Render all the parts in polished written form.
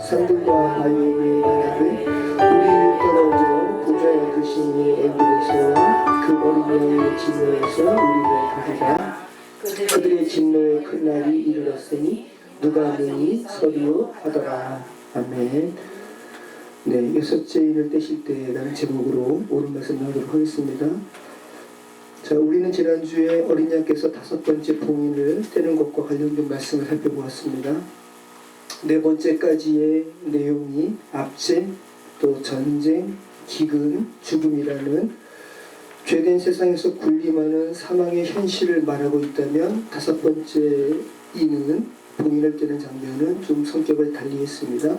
산들과 바위에 나라를 우리를 떨어져 보좌에 드신 이의 앵글에서와 그 어린 양의 진노에서 우리를 가리라. 그들의 진노의 큰 날이 이르렀으니 누가 능히 서리요 하더라. 아멘. 네, 여섯째 인을 떼실 때라는 제목으로 오른 말씀 나오도록 하겠습니다. 자, 우리는 지난주에 어린 양께서 다섯 번째 봉인을 떼는 것과 관련된 말씀을 살펴보았습니다. 네 번째까지의 내용이 압제, 또 전쟁, 기근, 죽음이라는 죄된 세상에서 군림하는 사망의 현실을 말하고 있다면, 다섯 번째 이는 봉인을 떼는 장면은 좀 성격을 달리했습니다.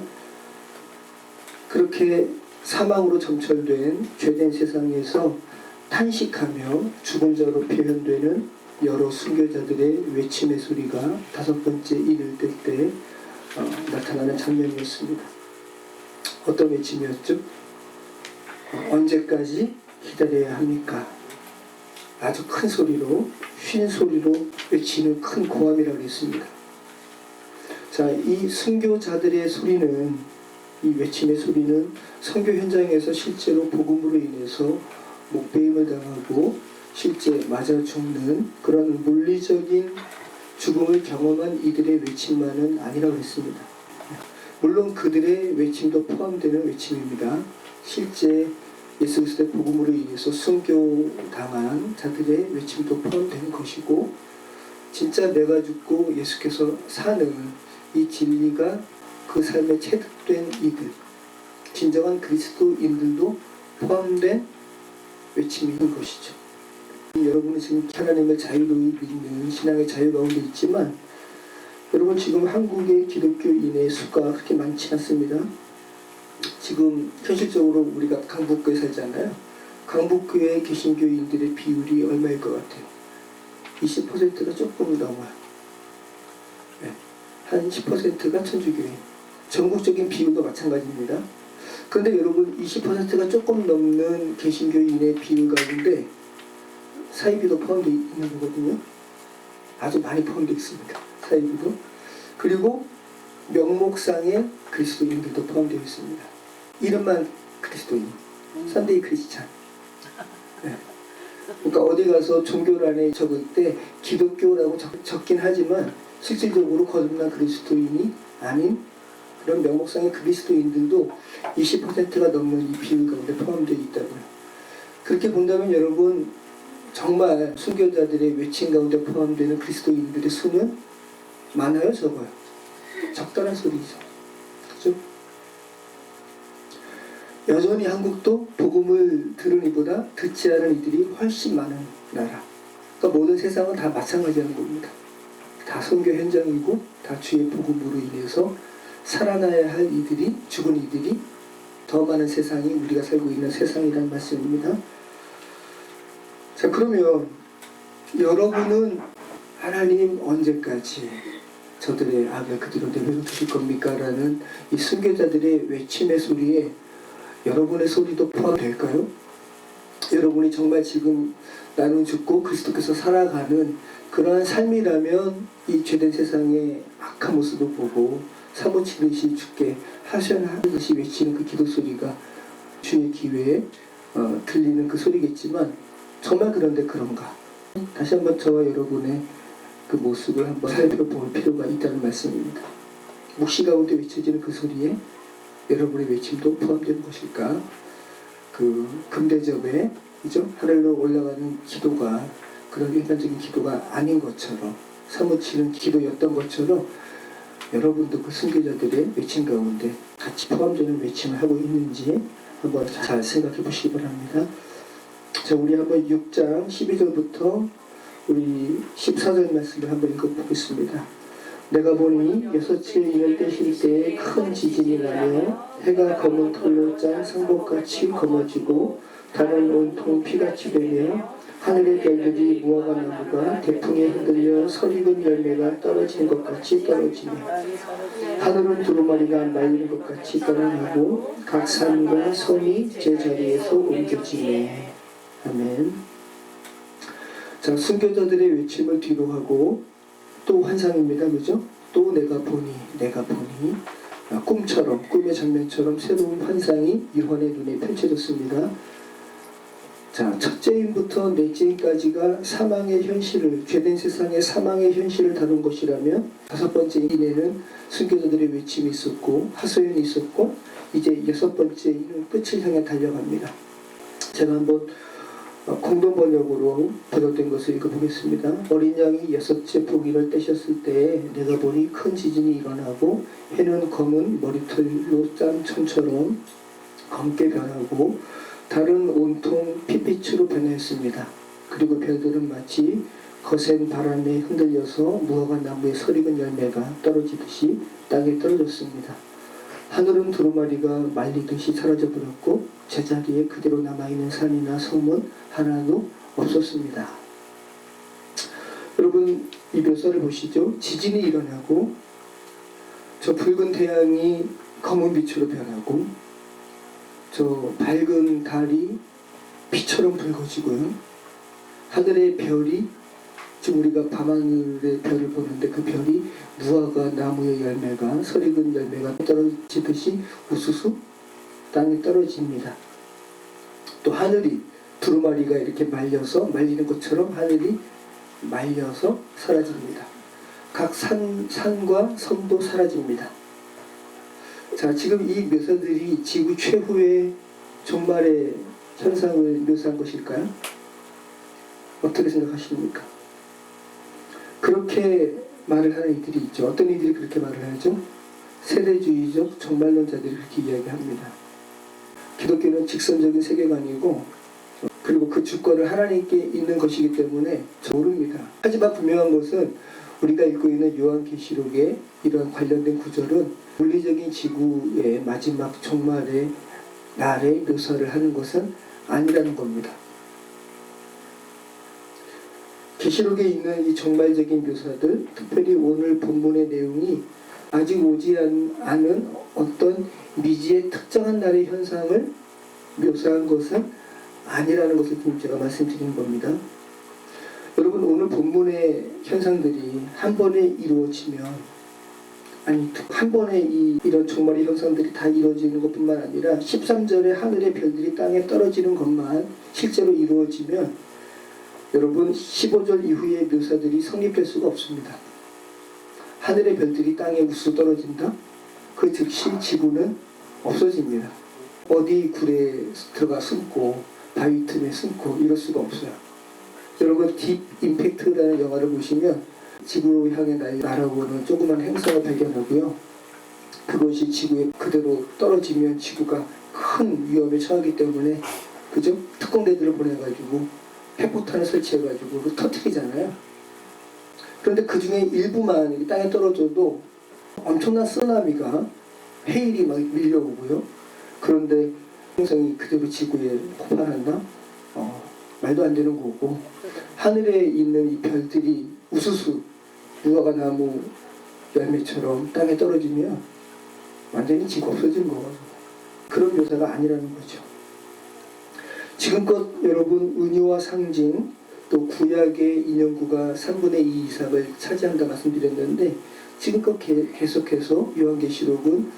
그렇게 사망으로 점철된 죄된 세상에서 탄식하며 죽은 자로 표현되는 여러 순교자들의 외침의 소리가 다섯 번째 인을 뗄 때 나타나는 장면이었습니다. 어떤 외침이었죠? 언제까지 기다려야 합니까? 아주 큰 소리로, 쉰 소리로 외치는 큰 고함이라고 했습니다. 자, 이 순교자들의 소리는, 이 외침의 소리는 선교 현장에서 실제로 복음으로 인해서 목베임을 당하고 실제 맞아 죽는 그런 물리적인 죽음을 경험한 이들의 외침만은 아니라고 했습니다. 물론 그들의 외침도 포함되는 외침입니다. 실제 예수 그리스도의 복음으로 인해서 순교당한 자들의 외침도 포함되는 것이고, 진짜 내가 죽고 예수께서 사는 이 진리가 그 삶에 체득된 이들, 진정한 그리스도인들도 포함된 외침이 있는 것이죠. 여러분은 지금 하나님의 자유로이 믿는 신앙의 자유 가운데 있지만, 여러분 지금 한국의 기독교인의 수가 그렇게 많지 않습니다. 지금 현실적으로 우리가 강북구에 살잖아요. 강북구의 개신교인들의 비율이 얼마일 것 같아요? 20%가 조금 넘어요. 네. 한 10%가 천주교인. 전국적인 비율도 마찬가지입니다. 그런데 여러분 20%가 조금 넘는 개신교인의 비율 가운데 사이비도 포함되어 있는 거거든요. 아주 많이 포함되어 있습니다. 사이비도. 그리고 명목상의 그리스도인들도 포함되어 있습니다. 이름만 그리스도인, 선데이 크리스찬. 네. 그러니까 어디 가서 종교란에 적을 때 기독교라고 적긴 하지만 실질적으로 거듭난 그리스도인이 아닌 그런 명목상의 그리스도인들도 20%가 넘는 이 비율 가운데 포함되어 있다고요. 그렇게 본다면 여러분 정말 순교자들의 외침 가운데 포함되는 그리스도인들의 수는 많아요, 적어요? 적다란 소리죠. 그죠? 여전히 한국도 복음을 들은 이보다 듣지 않은 이들이 훨씬 많은 나라. 그러니까 모든 세상은 다 마찬가지라는 겁니다. 다 선교 현장이고 다 주의 복음으로 인해서 살아나야 할 이들이, 죽은 이들이 더 많은 세상이 우리가 살고 있는 세상이라는 말씀입니다. 자, 그러면 여러분은 하나님 언제까지 저들의 악을 그대로 내버려 두실 겁니까? 라는 이 순교자들의 외침의 소리에 여러분의 소리도 포함될까요? 여러분이 정말 지금 나는 죽고 그리스도께서 살아가는 그러한 삶이라면 이 죄된 세상의 악한 모습을 보고 사무치듯이 죽게 하셔야하듯이 외치는 그 기도 소리가 주의 기회에 들리는 그 소리겠지만, 정말 그런데 그런가? 다시 한번 저와 여러분의 그 모습을 한번 살펴볼 필요가 있다는 말씀입니다. 묵시 가운데 외쳐지는 그 소리에 여러분의 외침도 포함되는 것일까? 그 금대접에 그죠? 하늘로 올라가는 기도가 그런 일반적인 기도가 아닌 것처럼, 사무치는 기도였던 것처럼 여러분도 그 순교자들의 외침 가운데 같이 포함되는 외침을 하고 있는지 한번 잘 생각해 보시기 바랍니다. 자, 우리 한번 6장 12절부터 우리 14절 말씀을 한번 읽어보겠습니다. 내가 보니 여섯째 인을 떼실 때에 큰 지진이 나며 해가 검은 털로 짠 상복같이 검어지고 달은 온통 피같이 되며 하늘의 별들이 무화과 나무가 대풍에 흔들려 설익은 열매가 떨어지는 것 같이 떨어지며 하늘은 두루마리가 말리는 것 같이 떨어지고 각 산과 섬이 제자리에서 옮겨지네. 아멘. 자, 순교자들의 외침을 뒤로 하고 또 환상입니다. 그죠? 또 내가 보니 꿈처럼, 꿈의 장면처럼 새로운 환상이 요한의 눈에 펼쳐졌습니다. 자, 첫째인부터 넷째인까지가 사망의 현실을, 죄된 세상의 사망의 현실을 다룬 것이라면, 다섯 번째 인에는 순교자들의 외침이 있었고 하소연이 있었고, 이제 여섯 번째 인은 끝을 향해 달려갑니다. 제가 한번 공동 번역으로 번역된 것을 읽어보겠습니다. 어린 양이 여섯째 포기를 떼셨을 때에 내가 보니 큰 지진이 일어나고 해는 검은 머리털로 짠 천처럼 검게 변하고 달은 온통 핏빛으로 변했습니다. 그리고 별들은 마치 거센 바람에 흔들려서 무화과 나무에 설익은 열매가 떨어지듯이 땅에 떨어졌습니다. 하늘은 두루마리가 말리듯이 사라져버렸고 제자리에 그대로 남아있는 산이나 섬은 하나도 없었습니다. 여러분, 이 묘사를 보시죠. 지진이 일어나고 저 붉은 태양이 검은 빛으로 변하고 저 밝은 달이 피처럼 붉어지고요. 하늘의 별이, 지금 우리가 밤하늘의 별을 보는데 그 별이 무화과 나무의 열매가, 설익은 열매가 떨어지듯이 우수수 땅에 떨어집니다. 또 하늘이 두루마리가 이렇게 말리는 것처럼 하늘이 말려서 사라집니다. 각 산과 섬도 사라집니다. 자, 지금 이 묘사들이 지구 최후의 종말의 현상을 묘사한 것일까요? 어떻게 생각하십니까? 그렇게 말을 하는 이들이 있죠. 어떤 이들이 그렇게 말을 하죠? 세대주의적 종말론자들이 그렇게 이야기합니다. 기독교는 직선적인 세계관이고, 그리고 그 주권을 하나님께 있는 것이기 때문에 모릅니다. 하지만 분명한 것은 우리가 읽고 있는 요한계시록의 이런 관련된 구절은 물리적인 지구의 마지막 종말의 날의 묘사를 하는 것은 아니라는 겁니다. 계시록에 있는 이 종말적인 묘사들, 특별히 오늘 본문의 내용이 아직 오지 않은 어떤 미지의 특정한 날의 현상을 묘사한 것은 아니라는 것을 지금 제가 말씀드리는 겁니다. 여러분, 오늘 본문의 현상들이 한 번에 이루어지면, 아니 한 번에 이런 종말의 현상들이 다 이루어지는 것뿐만 아니라 13절에 하늘의 별들이 땅에 떨어지는 것만 실제로 이루어지면 여러분 15절 이후의 묘사들이 성립될 수가 없습니다. 하늘의 별들이 땅에 우수 떨어진다? 그 즉시 지구는 없어집니다. 어디 굴에 들어가 숨고 바위 틈에 숨고 이럴 수가 없어요. 여러분, 딥 임팩트라는 영화를 보시면 지구로 향해 날아오는 조그만 행성을 발견하고요. 그것이 지구에 그대로 떨어지면 지구가 큰 위험에 처하기 때문에, 그죠? 특공대들을 보내가지고 핵폭탄을 설치해가지고 그 터뜨리잖아요. 그런데 그 중에 일부만 땅에 떨어져도 엄청난 쓰나미가, 해일이 막 밀려오고요. 그런데 행성이 그대로 지구에 폭발한다? 말도 안 되는 거고, 하늘에 있는 이 별들이 우수수 무화과 나무 열매처럼 땅에 떨어지면 완전히 지구 없어지는 거거든요. 그런 묘사가 아니라는 거죠. 지금껏 여러분, 은유와 상징, 또 구약의 인용구가 3분의 2 이상을 차지한다 말씀드렸는데, 지금껏 계속해서 요한계시록은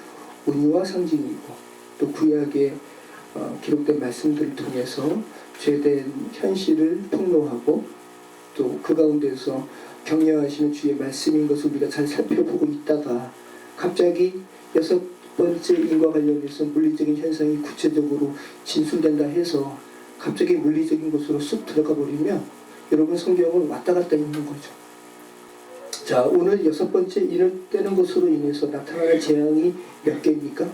은유와 상징이고, 또 구약의 기록된 말씀들을 통해서 죄된 현실을 폭로하고, 또 그 가운데서 격려하시는 주의 말씀인 것을 우리가 잘 살펴보고 있다가 갑자기 여섯 번째 인과 관련해서 물리적인 현상이 구체적으로 진술된다 해서 갑자기 물리적인 것으로 쑥 들어가 버리면 여러분, 성경은 왔다 갔다 있는 거죠. 자, 오늘 여섯 번째 인을 떼는 것으로 인해서 나타나는 재앙이 몇 개입니까?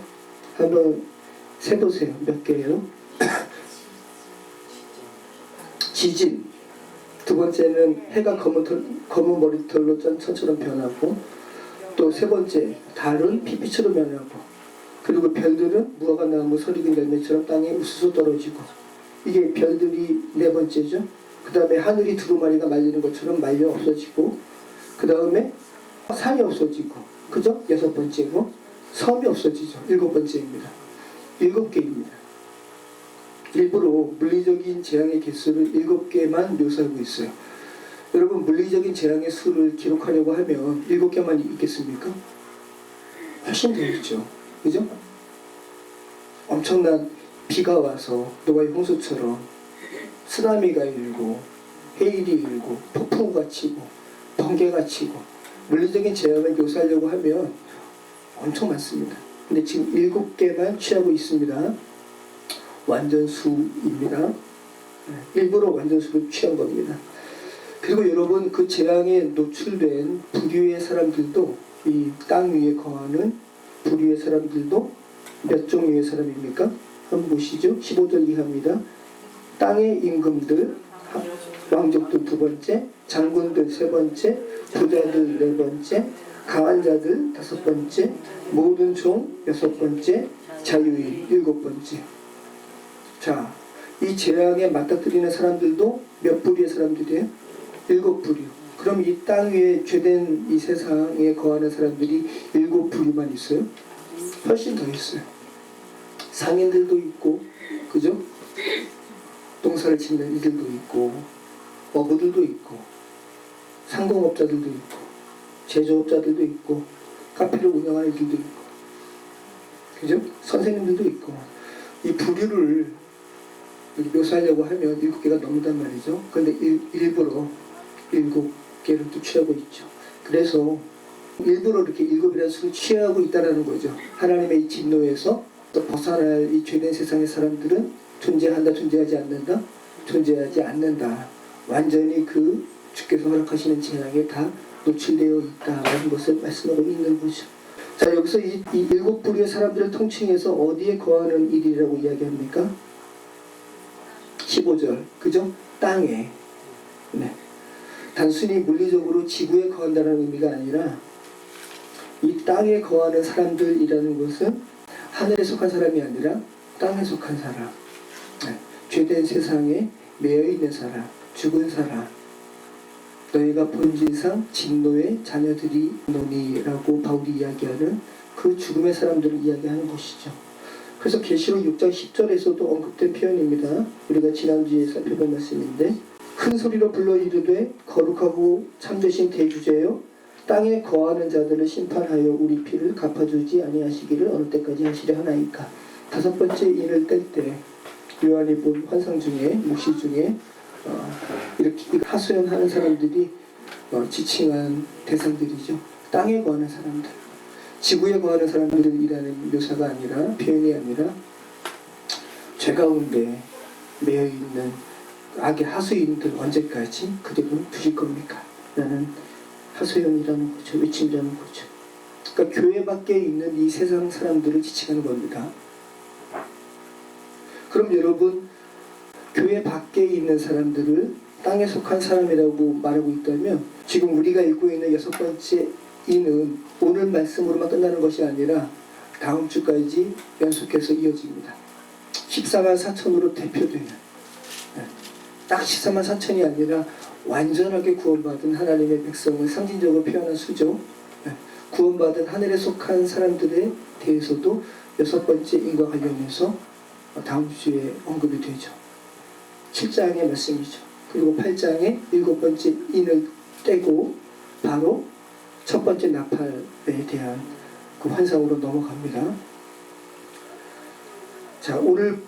한번 세보세요. 몇 개예요? 지진. 두 번째는 해가 검은 머리털로 짠 천처럼 변하고, 또 세 번째 달은 핏빛으로 변하고, 그리고 별들은 무화과 나무 설익은 열매처럼 땅에 우수수 떨어지고, 이게 별들이 네 번째죠. 그 다음에 하늘이 두루마리가 말리는 것처럼 말려 없어지고, 그 다음에 산이 없어지고, 그죠? 여섯 번째고, 섬이 없어지죠. 일곱 번째입니다. 7개입니다. 일부러 물리적인 재앙의 개수를 7개만 묘사하고 있어요. 여러분, 물리적인 재앙의 수를 기록하려고 하면 7개만 있겠습니까? 훨씬 더 있죠. 그죠? 엄청난 비가 와서 노아의 홍수처럼 쓰나미가 일고 해일이 일고 폭풍우가 치고 번개가 치고 물리적인 재앙을 묘사하려고 하면 엄청 많습니다. 근데 지금 7개만 취하고 있습니다. 완전수입니다. 일부러 완전수를 취한 겁니다. 그리고 여러분, 그 재앙에 노출된 부류의 사람들도, 이 땅 위에 거하는 부류의 사람들도 몇 종류의 사람입니까? 한번 보시죠. 15절 이하입니다. 땅의 임금들, 왕족들 2번째, 장군들 3번째, 부자들 4번째, 강한 자들 5번째, 모든 종 6번째, 자유인 7번째. 자, 이 재앙에 맞닥뜨리는 사람들도 몇 부류의 사람들이에요? 7부류. 그럼 이 땅 위에 죄된 이 세상에 거하는 사람들이 7부류만 있어요? 훨씬 더 있어요. 상인들도 있고, 그죠? 농사를 짓는 이들도 있고, 어부들도 있고, 상공업자들도 있고, 제조업자들도 있고, 카페를 운영하는 이들도 있고, 그죠? 선생님들도 있고. 이 부류를 묘사하려고 하면 7개가 넘는단 말이죠. 그런데 일부러 7개를 또 취하고 있죠. 그래서 일부러 이렇게 7이라는 수를 취하고 있다는 거죠. 하나님의 이 진노에서 또 벗어날 이 죄된 세상의 사람들은 존재한다, 존재하지 않는다? 존재하지 않는다. 완전히 그 주께서 허락하시는 재앙에 다 노출되어 있다라는 것을 말씀하고 있는 거죠. 자, 여기서 이 7부류의 사람들을 통칭해서 어디에 거하는 일이라고 이야기합니까? 15절, 그죠? 땅에. 네. 단순히 물리적으로 지구에 거한다는 의미가 아니라 이 땅에 거하는 사람들이라는 것은 하늘에 속한 사람이 아니라 땅에 속한 사람, 네. 죄된 세상에 매여있는 사람, 죽은 사람, 너희가 본질상 진노의 자녀들이 노니라고 바울이 이야기하는 그 죽음의 사람들을 이야기하는 것이죠. 그래서 계시록 6장 10절에서도 언급된 표현입니다. 우리가 지난주에 살펴본 말씀인데, 큰 소리로 불러 이르되 거룩하고 참되신 대주제여 땅에 거하는 자들을 심판하여 우리 피를 갚아주지 아니하시기를 어느 때까지 하시려 하나이까. 5번째 인을 뗄 때 요한이 본 환상 중에, 묵시 중에 이렇게 하소연하는 사람들이 지칭한 대상들이죠. 땅에 거하는 사람들, 지구에 거하는 사람들이라는 묘사가 아니라, 표현이 아니라 죄 가운데 매여있는 악의 하수인들 언제까지 그들은 두실 겁니까? 라는 하소연이라는 거죠. 외침이라는 거죠. 그러니까 교회 밖에 있는 이 세상 사람들을 지칭하는 겁니다. 그럼 여러분, 교회 밖에 있는 사람들을 땅에 속한 사람이라고 말하고 있다면, 지금 우리가 읽고 있는 6번째 이는 오늘 말씀으로만 끝나는 것이 아니라 다음 주까지 연속해서 이어집니다. 14만 4천으로 대표되는, 딱 14만 4천이 아니라 완전하게 구원받은 하나님의 백성을 상징적으로 표현한 수죠. 구원받은 하늘에 속한 사람들에 대해서도 6번째 인과 관련해서 다음 주에 언급이 되죠. 7장의 말씀이죠. 그리고 8장의 7번째 인을 떼고 바로 첫 번째 나팔에 대한 그 환상으로 넘어갑니다. 자, 오늘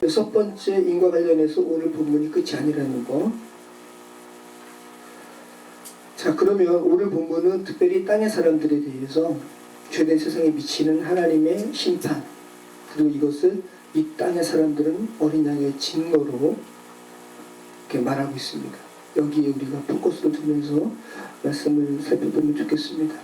6번째 인과 관련해서 오늘 본문이 끝이 아니라는 거. 자, 그러면 오늘 본문은 특별히 땅의 사람들에 대해서 죄된 세상에 미치는 하나님의 심판, 그리고 이것을 이 땅의 사람들은 어린 양의 진노로 이렇게 말하고 있습니다. 여기에 우리가 포커스를 두면서 말씀을 살펴보면 좋겠습니다.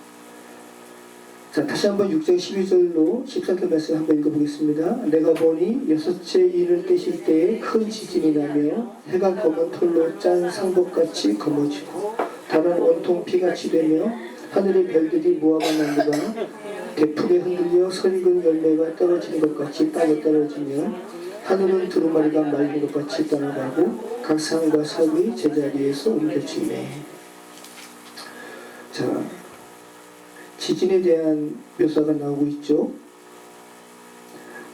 자, 다시 한번 6장 12절로 14절 말씀 한번 읽어보겠습니다. 내가 보니 6째 인을 떼실 때에 큰 지진이 나며 해가 검은 털로 짠 상복같이 검어지고 달은 온통 피같이 되며 하늘의 별들이 무화과 나무가 대풍에 흔들려 설익은 열매가 떨어지는 것 같이 땅에 떨어지며 하늘은 두루마리가 말린 것 같이 떠나가고 각 산과 삽이 제자리에서 옮겨지네. 자, 지진에 대한 묘사가 나오고 있죠.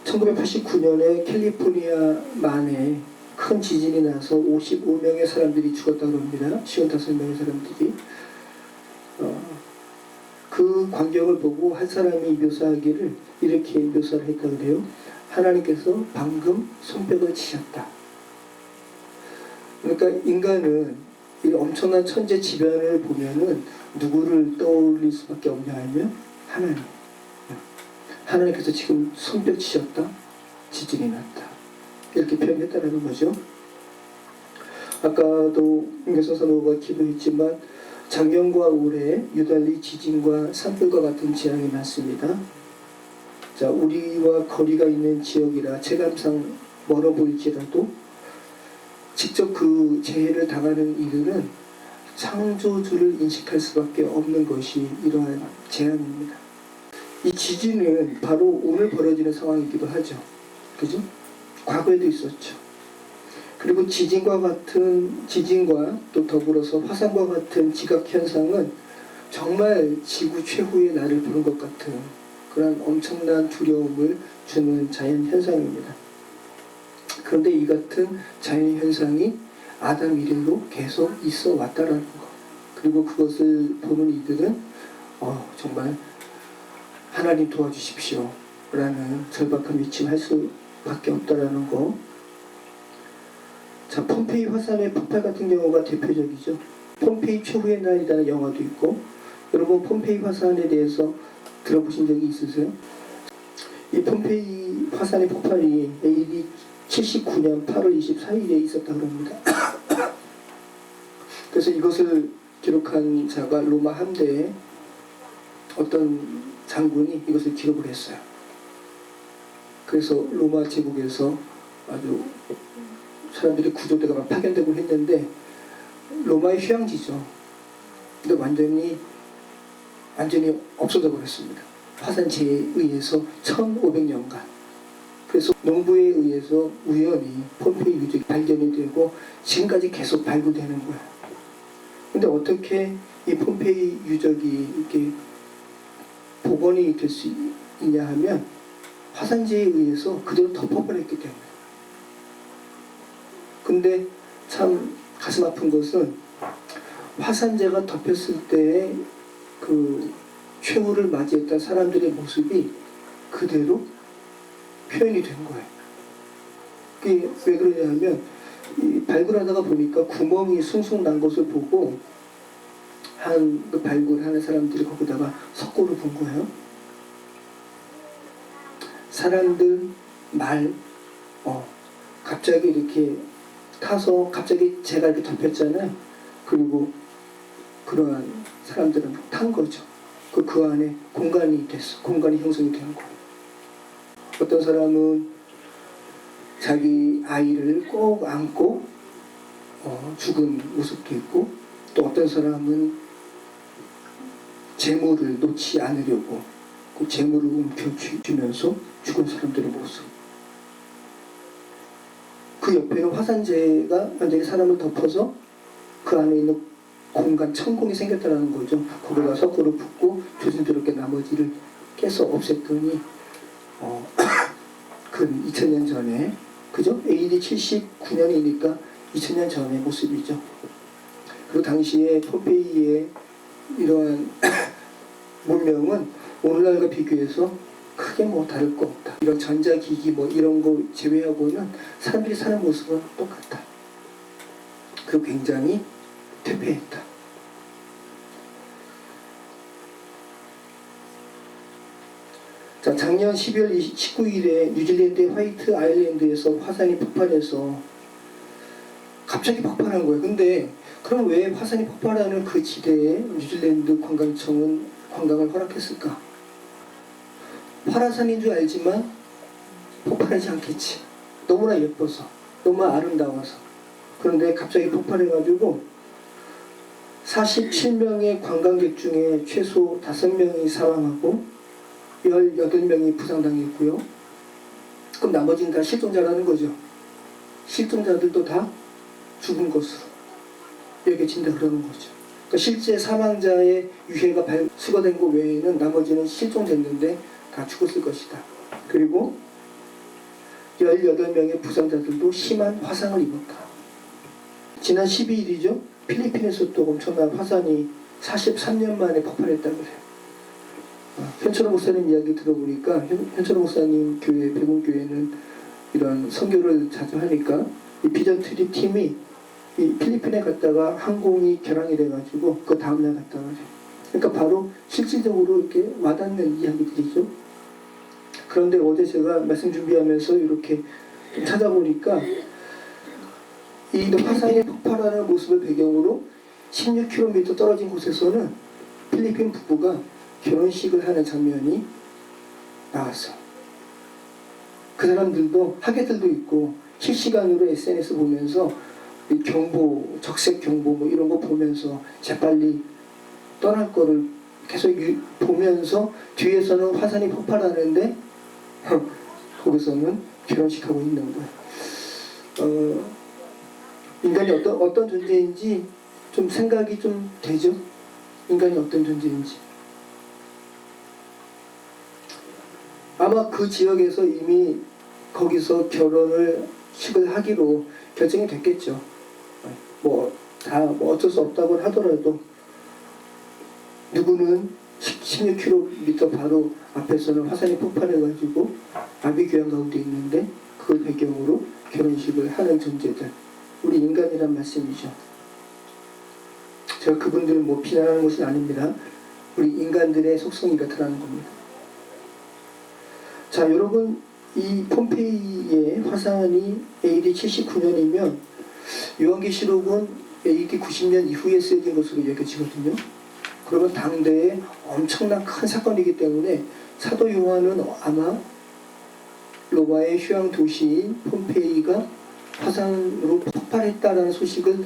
1989년에 캘리포니아만에 큰 지진이 나서 55명의 사람들이 죽었다고 합니다. 55명의 사람들이. 그 광경을 보고 한 사람이 묘사하기를 이렇게 묘사를 했다 그래요. 하나님께서 방금 손뼉을 치셨다. 그러니까 인간은 이 엄청난 천재지변을 보면은 누구를 떠올릴 수밖에 없냐 하면 하나님. 하나님께서 지금 손뼉 치셨다. 지진이 났다. 이렇게 표현했다는 거죠. 아까도 임계선 선호가 기도했지만 작년과 올해 유달리 지진과 산불과 같은 재앙이 많습니다. 자, 우리와 거리가 있는 지역이라 체감상 멀어 보일지라도 직접 그 재해를 당하는 이들은 창조주를 인식할 수밖에 없는 것이 이러한 재앙입니다. 이 지진은 바로 오늘 벌어지는 상황이기도 하죠. 그죠? 과거에도 있었죠. 그리고 지진과 또 더불어서 화산과 같은 지각 현상은 정말 지구 최후의 날을 부른 것 같은 그런 엄청난 두려움을 주는 자연 현상입니다. 그런데 이 같은 자연 현상이 아담 이래로 계속 있어 왔다라는 것. 그리고 그것을 보는 이들은 정말 하나님 도와주십시오 라는 절박한 외침할 수밖에 없다라는 거. 자, 폼페이 화산의 폭발 같은 경우가 대표적이죠. 폼페이 최후의 날이라는 영화도 있고, 여러분 폼페이 화산에 대해서 들어보신 적이 있으세요? 이 폼페이 화산의 폭발이 AD 79년 8월 24일에 있었다고 합니다. 그래서 이것을 기록한 자가 로마 함대의 어떤 장군이 이것을 기록을 했어요. 그래서 로마 제국에서 아주 사람들이 구조대가 막 파견되고 했는데 로마의 휴양지죠. 근데 완전히 없어져 버렸습니다. 화산재해에 의해서 1500년간. 그래서 농부에 의해서 우연히 폼페이 유적이 발견이 되고 지금까지 계속 발굴되는 거예요. 근데 어떻게 이 폼페이 유적이 이렇게 복원이 될 수 있냐 하면 화산재해에 의해서 그대로 덮어버렸기 때문에. 근데 참 가슴 아픈 것은 화산재가 덮였을 때의 그 최후를 맞이했던 사람들의 모습이 그대로 표현이 된 거예요. 그게 왜 그러냐면 발굴하다가 보니까 구멍이 숭숭 난 것을 보고 그 발굴하는 사람들이 거기다가 석고를 본 거예요. 사람들 말 갑자기 이렇게 타서 갑자기 재가 이렇게 덮였잖아요. 그리고 그러한 사람들은 탄 거죠. 그 안에 공간이 형성이 된 거예요. 어떤 사람은 자기 아이를 꼭 안고 죽은 모습도 있고, 또 어떤 사람은 재물을 놓지 않으려고 그 재물을 움켜쥐면서 죽은 사람들의 모습. 그 옆에는 화산재가 완전히 사람을 덮어서 그 안에 있는 공간, 천공이 생겼다는 거죠. 거기다 석고를 붓고 조심스럽게 나머지를 깨서 없앴더니 그 2000년 전에, 그죠? AD 79년이니까 2000년 전의 모습이죠. 그리고 당시에 폼페이의 이러한 문명은 오늘날과 비교해서 크게 다를 거 없다. 이런 전자기기 이런 거 제외하고는 사람들이 사는 모습은 똑같다. 그리고 굉장히 퇴폐했다. 자, 작년 12월 19일에 뉴질랜드의 화이트 아일랜드에서 화산이 폭발해서 갑자기 폭발한 거예요. 근데 그럼 왜 화산이 폭발하는 그 지대에 뉴질랜드 관광청은 관광을 허락했을까? 화산인 줄 알지만 폭발하지 않겠지. 너무나 예뻐서, 너무 아름다워서. 그런데 갑자기 폭발해가지고 47명의 관광객 중에 최소 5명이 사망하고 18명이 부상당했고요. 그럼 나머지는 다 실종자라는 거죠. 실종자들도 다 죽은 것으로 여겨진다 그러는 거죠. 그러니까 실제 사망자의 유해가 수거된 것 외에는 나머지는 실종됐는데 다 죽었을 것이다. 그리고 18명의 부상자들도 심한 화상을 입었다. 지난 12일이죠. 필리핀에서 또 엄청난 화산이 43년 만에 폭발했다고 해요. 현철호 목사님 이야기 들어보니까 현철호 목사님 교회 백운교회는 이런 선교를 자주 하니까 이 비전 트리 팀이 이 필리핀에 갔다가 항공이 결항이 돼가지고 그 다음날 갔다 와요. 그러니까 바로 실질적으로 이렇게 와닿는 이야기들이죠. 그런데 어제 제가 말씀 준비하면서 이렇게 찾아보니까 이 화산이 폭발하는 모습을 배경으로 16km 떨어진 곳에서는 필리핀 부부가 결혼식을 하는 장면이 나왔어. 그 사람들도 하객들도 있고 실시간으로 SNS 보면서 이 경보, 적색 경보 뭐 이런 거 보면서 재빨리 떠날 거를 계속 보면서 뒤에서는 화산이 폭발하는데 거기서는 결혼식하고 있는 거야. 인간이 어떤 존재인지 좀 생각이 좀 되죠? 인간이 어떤 존재인지. 아마 그 지역에서 이미 거기서 식을 하기로 결정이 됐겠죠. 뭐 어쩔 수 없다고 하더라도 누구는 16km 바로 앞에서는 화산이 폭발해가지고 아비규환 가운데 있는데 그걸 배경으로 결혼식을 하는 존재들, 우리 인간이란 말씀이죠. 제가 그분들을 뭐 비난하는 것은 아닙니다. 우리 인간들의 속성이 이렇다는 겁니다. 자, 여러분, 이 폼페이의 화산이 AD 79년이면 요한계시록은 AD 90년 이후에 쓰여진 것으로 여겨지거든요. 그러면 당대에 엄청난 큰 사건이기 때문에 사도 요한은 아마 로마의 휴양 도시인 폼페이가 화산으로 폭발했다라는 소식을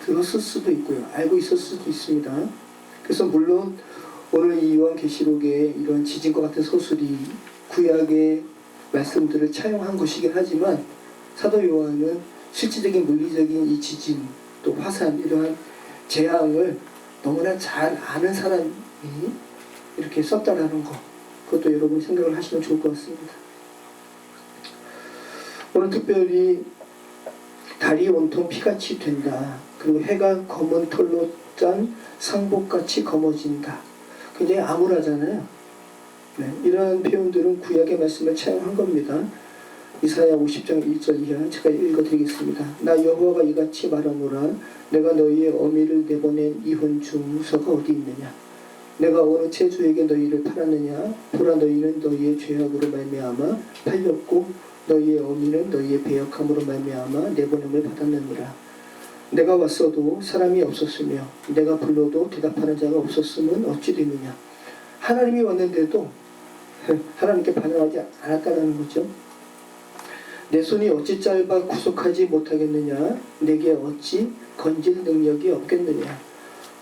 들었을 수도 있고요. 알고 있었을 수도 있습니다. 그래서 물론 오늘 이 요한계시록에 이런 지진과 같은 서술이 구약의 말씀들을 차용한 것이긴 하지만 사도 요한은 실질적인 물리적인 이 지진 또 화산 이러한 재앙을 너무나 잘 아는 사람이 이렇게 썼다라는 것, 그것도 여러분 생각을 하시면 좋을 것 같습니다. 오늘 특별히 달이 온통 피같이 된다. 그리고 해가 검은 털로 짠 상복같이 검어진다. 굉장히 암울하잖아요. 네, 이러한 표현들은 구약의 말씀을 차용한 겁니다. 이사야 50장 1절 이하 제가 읽어드리겠습니다. 나 여호와가 이같이 말하노라. 내가 너희의 어미를 내보낸 이혼 중서가 어디 있느냐. 내가 어느 체주에게 너희를 팔았느냐. 보라, 너희는 너희의 죄악으로 말미암아 팔렸고 너희의 어미는 너희의 배역함으로 말미암아 내보냄을 받았느니라. 내가 왔어도 사람이 없었으며 내가 불러도 대답하는 자가 없었으면 어찌 되느냐. 하나님이 왔는데도 하나님께 반응하지 않았다는 거죠. 내 손이 어찌 짧아 구속하지 못하겠느냐. 내게 어찌 건질 능력이 없겠느냐.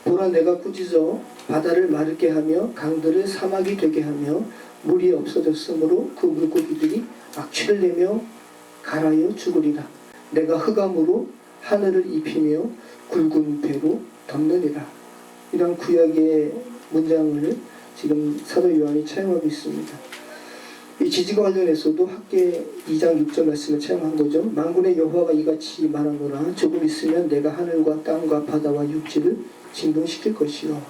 보라, 내가 꾸짖어 바다를 마르게 하며 강들을 사막이 되게 하며 물이 없어졌으므로 그 물고기들이 악취를 내며 갈아여 죽으리라. 내가 흑암으로 하늘을 입히며 굵은 배로 덮느니라. 이런 구약의 문장을 지금 사도 요한이 차용하고 있습니다. 이 지진과 관련해서도 학계 2장 6절 말씀을 차용한 거죠. 만군의 여호와가 이같이 말하노라. 조금 있으면 내가 하늘과 땅과 바다와 육지를 진동시킬 것이요.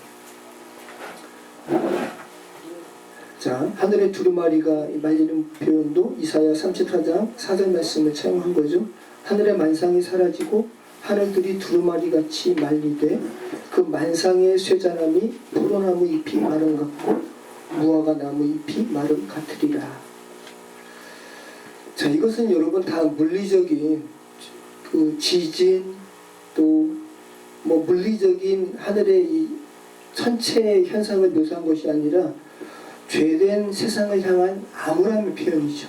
자, 하늘의 두루마리가 말리는 표현도 이사야 34장 4절 말씀을 차용한 거죠. 하늘의 만상이 사라지고 하늘들이 두루마리같이 말리되 그 만상의 쇠자람이 포도나무 잎이 마른 같고 무화과 나무 잎이 마른 같으리라. 자, 이것은 여러분 다 물리적인 그 지진 또 뭐 물리적인 하늘의 이 천체의 현상을 묘사한 것이 아니라 죄된 세상을 향한 암울한 표현이죠.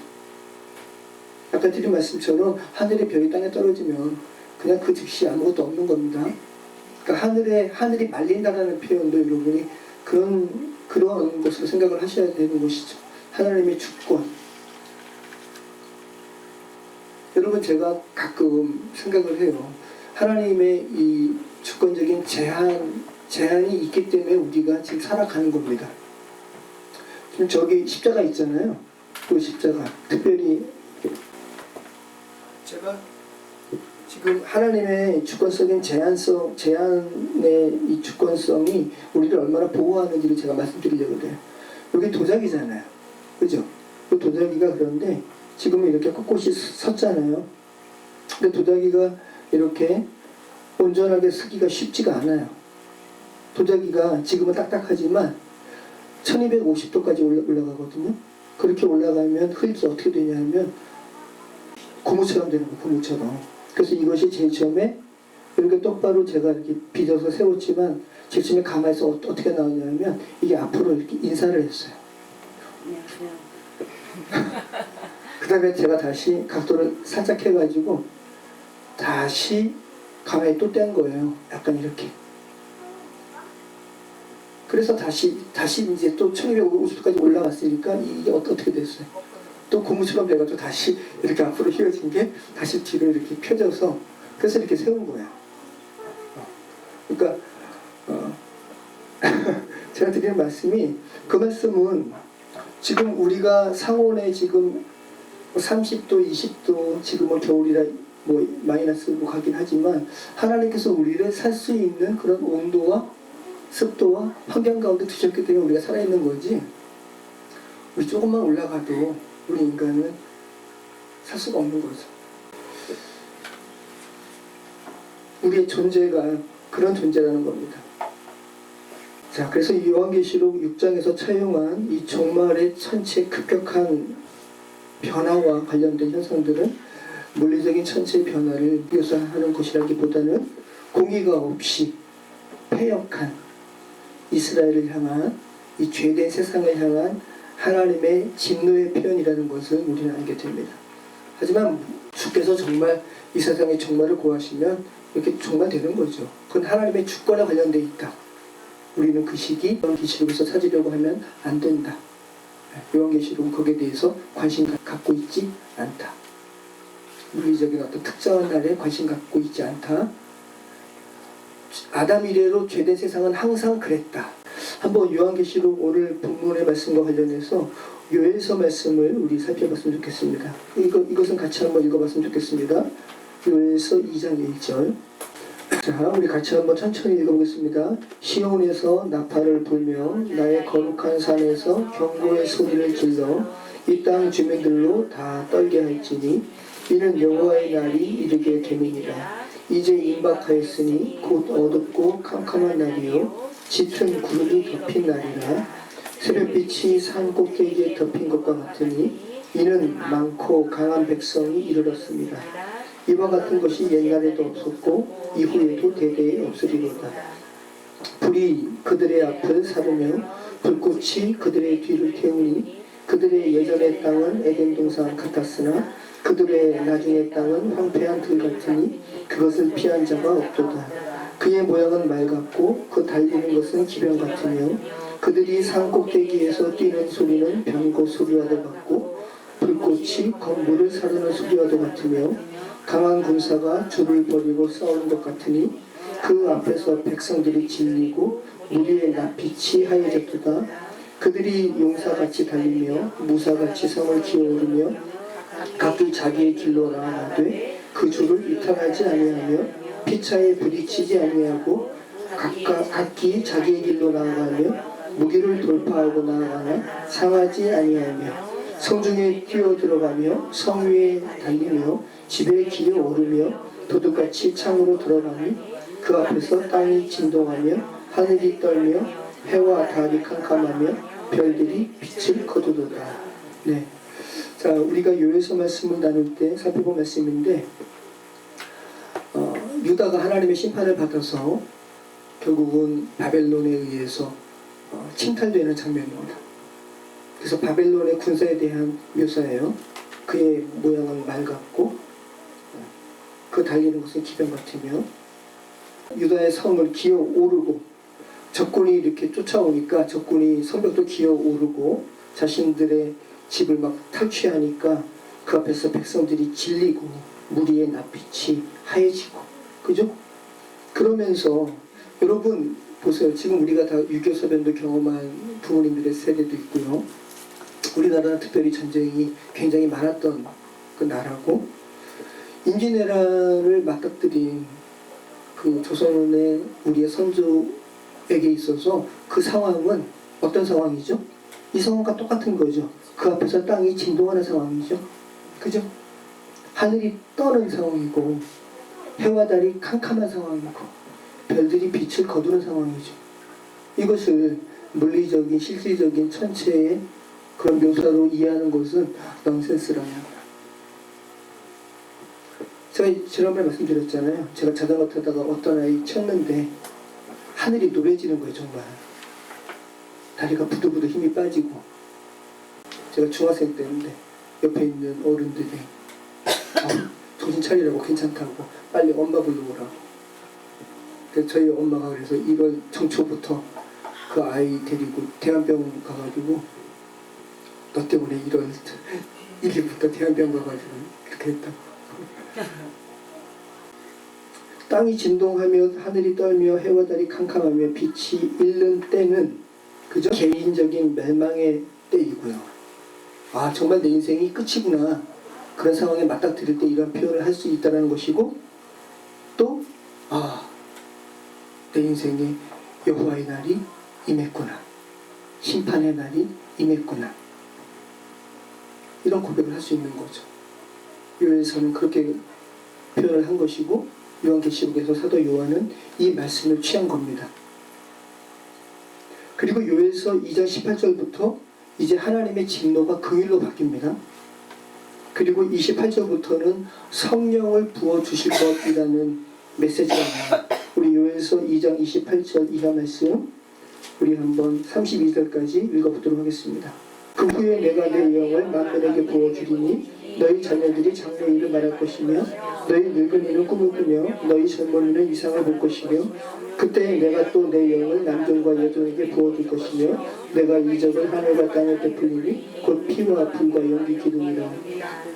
아까 드린 말씀처럼 하늘의 별이 땅에 떨어지면 그냥 그 즉시 아무것도 없는 겁니다. 그러니까 하늘이 말린다라는 표현도 여러분이 그런 것으로 생각을 하셔야 되는 것이죠. 하나님의 주권. 여러분, 제가 가끔 생각을 해요. 하나님의 이 주권적인 제한이 있기 때문에 우리가 지금 살아가는 겁니다. 지금 저기 십자가 있잖아요. 그 십자가. 특별히 제가 지금 하나님의 주권적인 제한의 이 주권성이 우리를 얼마나 보호하는지를 제가 말씀드리려고 해요. 여기 도자기잖아요. 그죠? 그 도자기가 그런데 지금은 이렇게 꼿꼿이 섰잖아요. 근데 도자기가 이렇게 온전하게 서기가 쉽지가 않아요. 도자기가 지금은 딱딱하지만 1250도까지 올라가거든요. 그렇게 올라가면 흙이 어떻게 되냐면 고무처럼 되는 거예요. 고무처럼. 그래서 이것이 제일 처음에 이렇게 똑바로 제가 이렇게 빚어서 세웠지만 제일 처음에 가만히서 어떻게 나오냐면 이게 앞으로 이렇게 인사를 했어요. 그 다음에 제가 다시 각도를 살짝 해가지고 다시 가만히 또 뗀 거예요. 약간 이렇게. 그래서 다시 이제 또 1250도까지 올라갔으니까 이게 어떻게 됐어요? 또 고무처럼 돼가지고 다시 이렇게 앞으로 휘어진 게 다시 뒤로 이렇게 펴져서 그래서 이렇게 세운 거예요. 그러니까 제가 드리는 말씀이 그 말씀은 지금 우리가 상온에 지금 30도, 20도 지금은 겨울이라 뭐 마이너스로 가긴 하지만 하나님께서 우리를 살 수 있는 그런 온도와 습도와 환경 가운데 두셨기 때문에 우리가 살아있는 거지 우리 조금만 올라가도 우리 인간은 살 수가 없는 거죠. 우리의 존재가 그런 존재라는 겁니다. 자, 그래서 이 요한계시록 6장에서 차용한 이 종말의 천체 급격한 변화와 관련된 현상들은 물리적인 천체의 변화를 묘사하는 것이라기보다는 공의가 없이 패역한 이스라엘을 향한 이 죄된 세상을 향한 하나님의 진노의 표현이라는 것을 우리는 알게 됩니다. 하지만 주께서 정말 이 세상의 종말을 고하시면 이렇게 종말되는 거죠. 그건 하나님의 주권에 관련되어 있다. 우리는 그 시기 계시록에서 찾으려고 하면 안 된다. 요한계시록은 거기에 대해서 관심 갖고 있지 않다. 물리적인 어떤 특정한 날에 관심 갖고 있지 않다. 아담 이래로 죄된 세상은 항상 그랬다. 한번 요한계시록 오늘 본문의 말씀과 관련해서 요엘서 말씀을 우리 살펴봤으면 좋겠습니다. 이것은 같이 한번 읽어봤으면 좋겠습니다. 요엘서 2장 1절. 자, 우리 같이 한번 천천히 읽어보겠습니다. 시온에서 나팔을 불며 나의 거룩한 산에서 경고의 소리를 질러 이 땅 주민들로 다 떨게 할지니 이는 여호와의 날이 이르게 됨이니라. 이제 임박하였으니 곧 어둡고 캄캄한 날이요 짙은 구름이 덮인 날이라. 새벽빛이 산 꼭대기에 덮인 것과 같으니 이는 많고 강한 백성이 이르렀습니다. 이와 같은 것이 옛날에도 없었고 이후에도 대대에 없으리로다. 불이 그들의 앞을 사르며 불꽃이 그들의 뒤를 태우니 그들의 예전의 땅은 에덴 동산 같았으나 그들의 나중의 땅은 황폐한 들 같으니 그것을 피한 자가 없도다. 그의 모양은 말 같고 그 달리는 것은 기병 같으며 그들이 산 꼭대기에서 뛰는 소리는 병고 소리와도 같고 불꽃이 건물을 사르는 소리와도 같으며 강한 군사가 줄을 버리고 싸우는 것 같으니 그 앞에서 백성들이 질리고 무리의 낯빛이 하얘졌도다. 그들이 용사같이 달리며 무사같이 성을 기어오르며 각기 자기의 길로 나아가되 그 줄을 이탈하지 아니하며 피차에 부딪히지 아니하고 각기 자기의 길로 나아가며 무기를 돌파하고 나아가나 상하지 아니하며 성중에 뛰어들어가며 성 위에 달리며 집에 기어오르며 도둑같이 창으로 들어가니 그 앞에서 땅이 진동하며 하늘이 떨며 해와 달이 캄캄하며 별들이 빛을 거두도다. 네. 자, 우리가 요엘서 말씀을 나눌 때 살펴본 말씀인데 유다가 하나님의 심판을 받아서 결국은 바벨론에 의해서 침탈되는 장면입니다. 그래서 바벨론의 군사에 대한 묘사예요. 그의 모양은 말 같고 그 달리는 것은 기병 같으며 유다의 성을 기어오르고 적군이 이렇게 쫓아오니까 적군이 성벽도 기어오르고 자신들의 집을 막 탈취하니까 그 앞에서 백성들이 질리고 무리의 낯빛이 하얘지고 그죠? 그러면서 여러분 보세요. 지금 우리가 다 6.25 사변도 경험한 부모님들의 세대도 있고요. 우리나라는 특별히 전쟁이 굉장히 많았던 그 나라고 임진왜란을 맞닥뜨린 그 조선의 우리의 선조에게 있어서 그 상황은 어떤 상황이죠? 이 상황과 똑같은 거죠. 그 앞에서 땅이 진동하는 상황이죠. 그죠? 하늘이 떠는 상황이고 해와 달이 캄캄한 상황이고 별들이 빛을 거두는 상황이죠. 이것을 물리적인 실질적인 천체의 그런 묘사로 이해하는 것은 넌센스라는 거예요. 제가 지난번에 말씀드렸잖아요. 제가 자전거 타다가 어떤 아이 쳤는데 하늘이 노래지는 거예요. 정말 다리가 부들부들 힘이 빠지고, 제가 중학생 때인데 옆에 있는 어른들이 정신 차리라고, 괜찮다고, 빨리 엄마 불러오라고. 그래서 저희 엄마가 그래서 1월 정초부터 그 아이 데리고 대한병원 가가지고, 너 때문에 1월 1일부터 대한병원 가가지고 그렇게 했다고. 땅이 진동하며 하늘이 떨며 해와 달이 캄캄하며 빛이 잃는 때는 그저 개인적인 멸망의 때이고요. 아, 정말 내 인생이 끝이구나, 그런 상황에 맞닥뜨릴 때 이런 표현을 할 수 있다는 것이고, 또 내 인생에 여호와의 날이 임했구나, 심판의 날이 임했구나, 이런 고백을 할 수 있는 거죠. 요엘서는 그렇게 표현을 한 것이고, 요한계시록에서 사도 요한은 이 말씀을 취한 겁니다. 그리고 요엘서 2장 18절부터 이제 하나님의 진노가 긍휼로 바뀝니다. 그리고 28절부터는 성령을 부어주실 것이라는 메시지가 나와요. 우리 요엘서 2장 28절 이하 말씀 우리 한번 32절까지 읽어보도록 하겠습니다. 그 후에 내가 내 영을 만민에게 부어주리니 너희 자녀들이 장래일을 말할 것이며 너희 늙은이는 꿈을 꾸며 너희 젊은이는 이상을 볼 것이며 그때 내가 또 내 영을 남종과 여종에게 부어줄 것이며 내가 이적을 하늘과 땅에 베풀리니 곧 피와 불과 연기 기둥이라.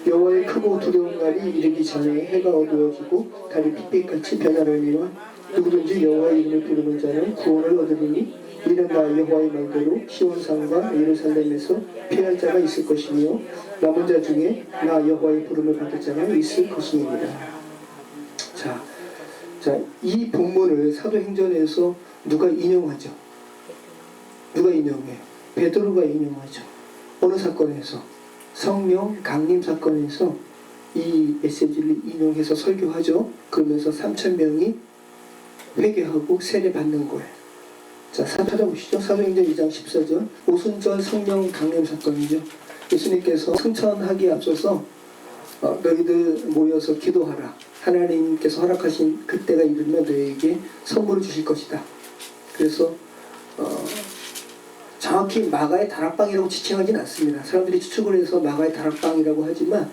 여호와의 크고 두려운 날이 이르기 전에 해가 어두워지고 달이 핏빛같이 변하려니와 누구든지 여호와의 이름을 부르는 자는 구원을 얻으리니 이는 나 여호와의 말대로 시온산과 예루살렘에서 피할 자가 있을 것이며 남은 자 중에 나 여호와의 부름을 받을 자가 있을 것이니라. 자, 이 본문을 사도행전에서 누가 인용하죠? 누가 인용해? 베드로가 인용하죠. 어느 사건에서? 성령 강림 사건에서 이 메시지를 인용해서 설교하죠. 그러면서 3,000명이 회개하고 세례 받는 거예요. 자, 찾아보시죠. 사도행전 2장 14절 오순절 성령 강림 사건이죠. 예수님께서 승천하기에 앞서서 너희들 모여서 기도하라. 하나님께서 허락하신 그때가 이르면 너희에게 선물을 주실 것이다. 그래서 정확히 마가의 다락방이라고 지칭하지는 않습니다. 사람들이 추측을 해서 마가의 다락방이라고 하지만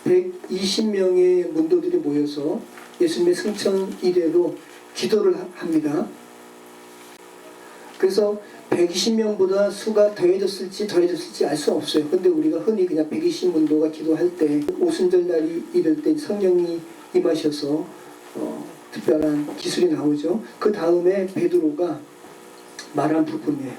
120명의 문도들이 모여서 예수님의 승천 이래로 기도를 합니다. 그래서 120명보다 수가 더해졌을지 알 수 없어요. 근데 우리가 흔히 그냥 120문도가 기도할 때 오순절 날이 이럴 때 성령이 임하셔서 특별한 기술이 나오죠. 그 다음에 베드로가 말한 부분이에요.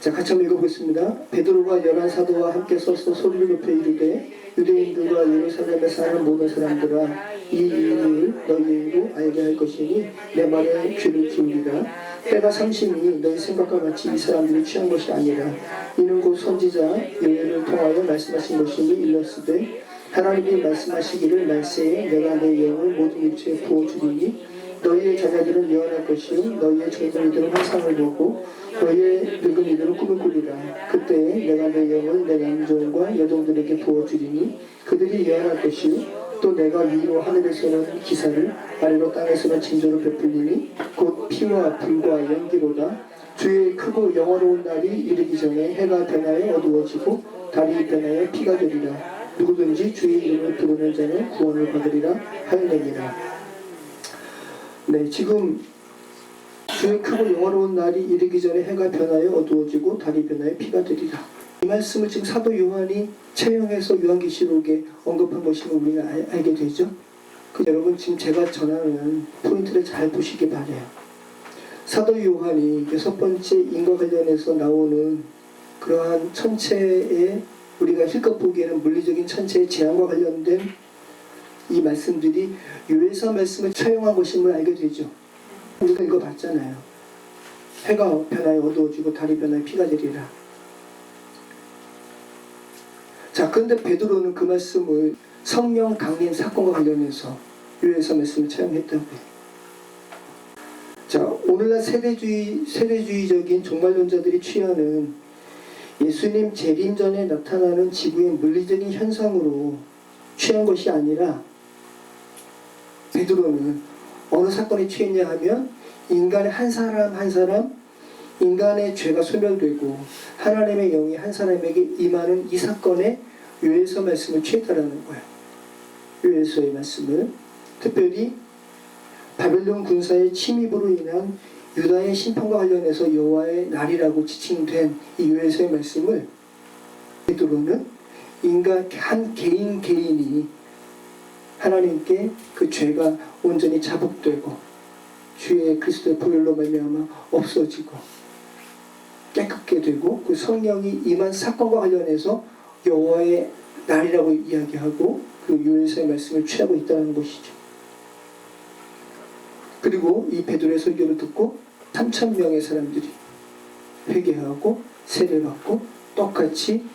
자, 같이 한번 읽어보겠습니다. 베드로가 11사도와 함께 서서 소리를 높여 이르되 유대인들과 예루살렘에 사는 모든 사람들아 이 일을 너희로 알게 할 것이니 내 말에 귀를 기울이라. 때가 삼심이 너희 생각과 같이 이 사람들이 취한 것이 아니라 이는 곧 선지자 요엘을 통하여 말씀하신 것이니 일렀으되 하나님이 말씀하시기를 말세에 내가 내 영을 모든 육체에 부어주리니 너희의 자녀들은 예언할 것이요 너희의 젊은이들은 환상을 보고 너희의 늙은이들은 꿈을 꾸리라. 그때에 내가 내 영을 내 남종과 여종들에게 부어주리니 그들이 예언할 것이요 또 내가 위로 하늘에서는 기사를 아래로 땅에서는 징조를 베풀리니 곧 피와 불과 연기로다. 주의 크고 영원로운 날이 이르기 전에 해가 변하여 어두워지고 달이 변하여 피가 되리라. 누구든지 주의 이름을 부르는 자는 구원을 받으리라 하였느니라. 네, 지금 주의 크고 영원로운 날이 이르기 전에 해가 변하여 어두워지고 달이 변하여 피가 되리라. 이 말씀을 지금 사도 요한이 채용해서 요한계시록에 언급한 것임을 우리가 알게 되죠. 여러분 지금 제가 전하는 포인트를 잘 보시기 바래요. 사도 요한이 6번째 인과 관련해서 나오는 그러한 천체의 우리가 힐끗 보기에는 물리적인 천체의 재앙과 관련된 이 말씀들이 요엘서 말씀을 차용한 것임을 알게 되죠. 우리가 읽어봤잖아요. 해가 변하여 어두워지고 달이 변하여 피가 되리라. 그런데 베드로는 그 말씀을 성령 강림 사건과 관련해서 요에서 말씀을 차용했다고요. 자, 오늘날 세대주의적인 종말론자들이 취하는 예수님 재림 전에 나타나는 지구의 물리적인 현상으로 취한 것이 아니라, 베드로는 어느 사건에 취했냐 하면 인간의 한 사람 한 사람, 인간의 죄가 소멸되고 하나님의 영이 한 사람에게 임하는 이 사건에 요에서 말씀을 취했다라는 거예요. 요에서의 말씀을, 특별히 바벨론 군사의 침입으로 인한 유다의 심판과 관련해서 여호와의 날이라고 지칭된 이 요에서의 말씀을 베드로는 인간 한 개인이 하나님께 그 죄가 온전히 자복되고 주의 그리스도의 보혈로 말미암아 없어지고 깨끗게 되고 그 성령이 임한 사건과 관련해서 여호와의 날이라고 이야기하고 그 요에서의 말씀을 취하고 있다는 것이죠. 그리고 이 베드로의 설교를 듣고 3,000명의 사람들이 회개하고 세례받고 똑같이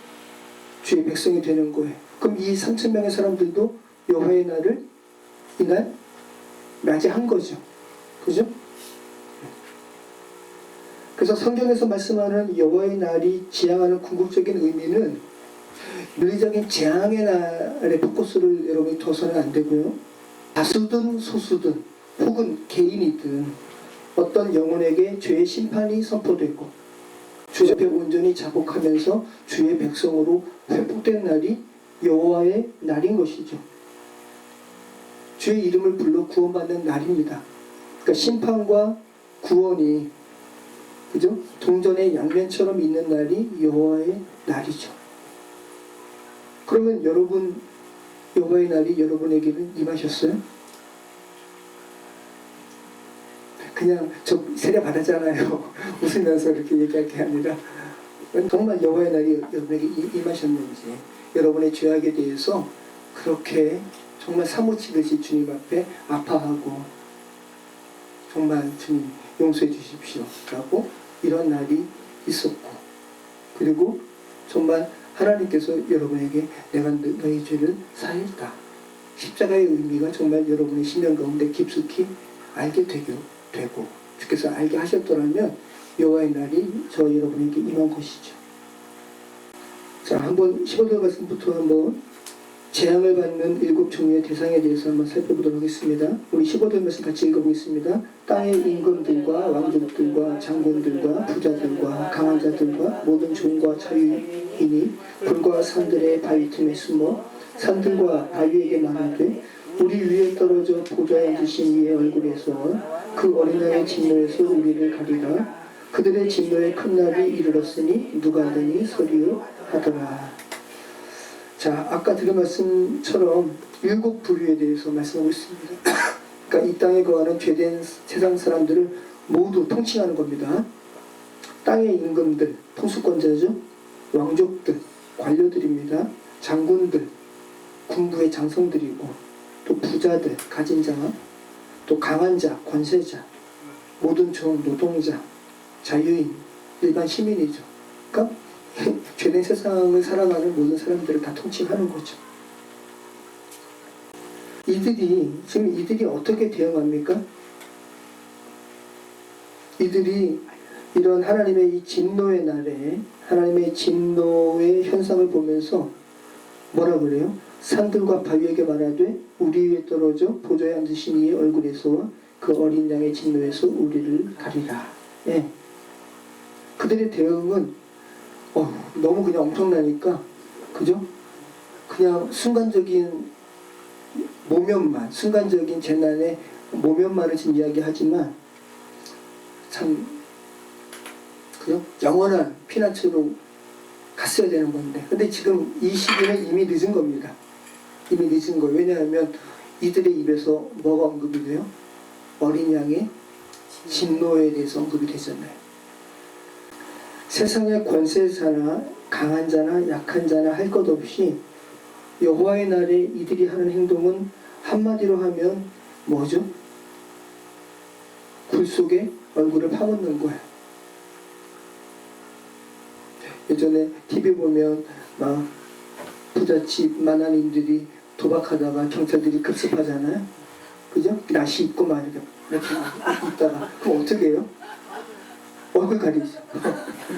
주의 백성이 되는 거예요. 그럼 이 3,000명의 사람들도 여호와의 날을 이날 맞이한 거죠. 그죠? 그래서 성경에서 말씀하는 여호와의 날이 지향하는 궁극적인 의미는 물리적인 재앙의 날에 포커스를 여러분이 둬서는 안 되고요. 다수든 소수든 혹은 개인이든 어떤 영혼에게 죄의 심판이 선포되고 주 앞에 온전히 자복하면서 주의 백성으로 회복된 날이 여호와의 날인 것이죠. 주의 이름을 불러 구원받는 날입니다. 그러니까 심판과 구원이, 그죠? 동전의 양면처럼 있는 날이 여호와의 날이죠. 그러면 여러분, 여호와의 날이 여러분에게는 임하셨어요? 그냥 저 세례 받았잖아요 웃으면서 이렇게 얘기할 게 아니라 정말 여호와의 날이 여러분에게 임하셨는지, 여러분의 죄악에 대해서 그렇게 정말 사무치듯이 주님 앞에 아파하고 정말 주님 용서해 주십시오 라고 이런 날이 있었고, 그리고 정말 하나님께서 여러분에게 내가 너희 죄를 사했다, 십자가의 의미가 정말 여러분의 심령 가운데 깊숙이 알게 되고 주께서 알게 하셨더라면 여호와의 날이 저 여러분에게 임한 것이죠. 자, 한번 15절 말씀부터 한번 재앙을 받는 7 종류의 대상에 대해서 한번 살펴보도록 하겠습니다. 우리 15절 말씀 같이 읽어보겠습니다. 땅의 임금들과 왕족들과 장군들과 부자들과 강한 자들과 모든 종과 자유인이 불과 산들의 바위 틈에 숨어 산들과 바위에게 말하되 우리 위에 떨어져 보좌에 앉으신 이의 얼굴에서 그 어린 양의 진노에서 우리를 가리라. 그들의 진노의 큰 날이 이르렀으니 누가 너니 서리하더라. 자, 아까 들은 말씀처럼 7 부류에 대해서 말씀하고 있습니다. 그러니까 이 땅에 거하는 죄된 세상 사람들을 모두 통칭하는 겁니다. 땅의 임금들, 통수권자죠. 왕족들, 관료들입니다. 장군들, 군부의 장성들이고, 또 부자들, 가진 자, 또 강한 자, 권세자, 모든 종, 노동자, 자유인, 일반 시민이죠. 그러니까 죄된 세상을 살아가는 모든 사람들을 다 통칭하는 거죠. 이들이 어떻게 대응합니까? 이들이 이런 하나님의 이 진노의 날에 하나님의 진노의 현상을 보면서 뭐라 그래요? 산들과 바위에게 말하되 우리 위에 떨어져 보좌에 앉으신 이의 얼굴에서 그 어린 양의 진노에서 우리를 가리라. 예. 그들의 대응은 너무 그냥 엄청나니까, 그죠? 그냥 순간적인 모면만, 순간적인 재난에 모면만을 지금 이야기하지만 참, 그죠? 영원한 피난처로 갔어야 되는 건데, 근데 지금 이 시기는 이미 늦은 겁니다. 이미 늦은 거예요. 왜냐하면 이들의 입에서 뭐가 언급이 돼요? 어린 양의 진노에 대해서 언급이 되잖아요. 세상의 권세자나 강한 자나 약한 자나 할 것 없이 여호와의 날에 이들이 하는 행동은 한마디로 하면 뭐죠? 굴 속에 얼굴을 파묻는 거예요. 예전에 TV 보면 막 부잣집 만화님들이 도박하다가 경찰들이 급습하잖아요. 그죠? 나시 입고 막 이렇게 있다가 그럼 어떻게 해요? 얼굴 가리죠.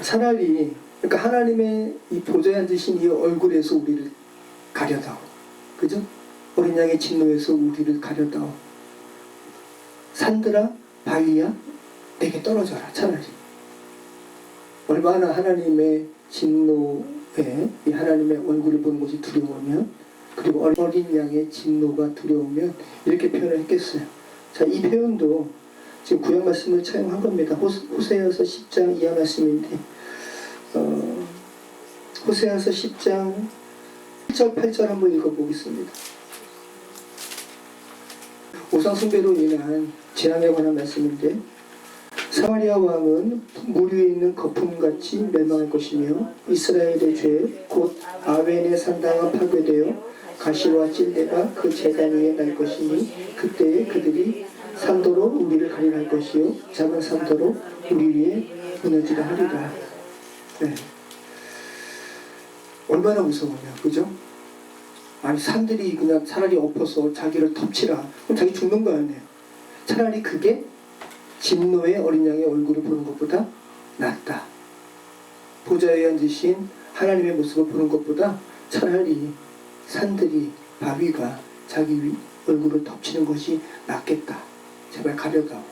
차라리 그러니까 하나님의 이 보좌에 앉으신 이 얼굴에서 우리를 가려다오. 그죠? 어린 양의 진노에서 우리를 가려다오. 산들아 바위야 내게 떨어져라. 차라리 얼마나 하나님의 진노에 이 하나님의 얼굴을 보는 것이 두려우면, 그리고 어린 양의 진노가 두려우면 이렇게 표현을 했겠어요. 자, 이 표현도 지금 구약 말씀을 차용한 겁니다. 호세아서 10장 이하 말씀인데 호세아서 10장 7절 8절 한번 읽어보겠습니다. 우상 숭배로 인한 재앙에 관한 말씀인데, 사마리아 왕은 물 위에 있는 거품같이 멸망할 것이며 이스라엘의 죄 곧 아웬의 산당은 파괴되어 가시와 찔레가 그 제단 위에 날 것이니 그때에 그들이 산도로 우리를 가리라 할 것이요 작은 산도로 우리 위에 무너지라 하리라. 네. 얼마나 무서우냐, 그죠? 아니 산들이 그냥 차라리 엎어서 자기를 덮치라. 그럼 자기 죽는 거 아니에요. 차라리 그게 진노의 어린 양의 얼굴을 보는 것보다 낫다. 보좌에 앉으신 하나님의 모습을 보는 것보다 차라리 산들이 바위가 자기 얼굴을 덮치는 것이 낫겠다. 제발 가려다오.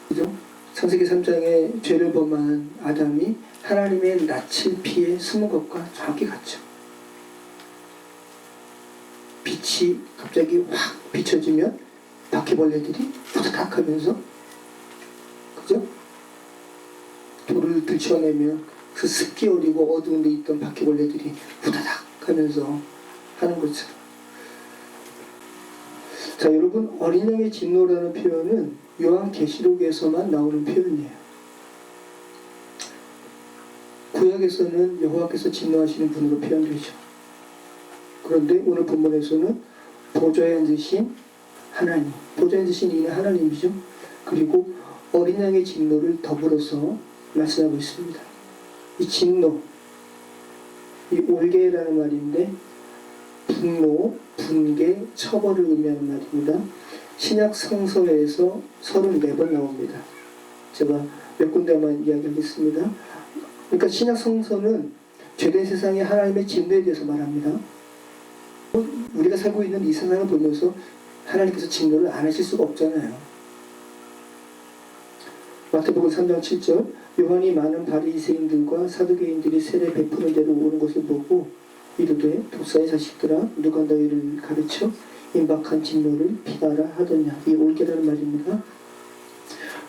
그죠? 창세기 3장에 죄를 범한 아담이 하나님의 낯을 피해 숨은 것과 정확히 같죠. 빛이 갑자기 확 비춰지면 바퀴벌레들이 후다닥 하면서, 그죠? 돌을 들춰내면 그 습기 어리고 어두운 데 있던 바퀴벌레들이 후다닥 하면서 하는 것처럼. 자, 여러분, 어린 양의 진노라는 표현은 요한계시록에서만 나오는 표현이에요. 구약에서는 여호와께서 진노하시는 분으로 표현되죠. 그런데 오늘 본문에서는 보좌에 앉으신 하나님, 보좌에 앉으신 이는 하나님이죠. 그리고 어린 양의 진노를 더불어서 말씀하고 있습니다. 이 진노, 이 올게라는 말인데 분노, 분개, 처벌을 의미하는 말입니다. 신약 성서에서 34번 나옵니다. 제가 몇 군데만 이야기하겠습니다. 그러니까 신약 성서는 죄된 세상의 하나님의 진노에 대해서 말합니다. 우리가 살고 있는 이 세상을 보면서 하나님께서 진노를 안 하실 수가 없잖아요. 마태복음 3장 7절, 요한이 많은 바리새인들과 사두개인들이 세례 베푸는 데로 오는 것을 보고 이르되 독사의 자식들아 누가 너희를 가르쳐 임박한 진노를 피하라 하더냐. 이 올게라는 말입니다.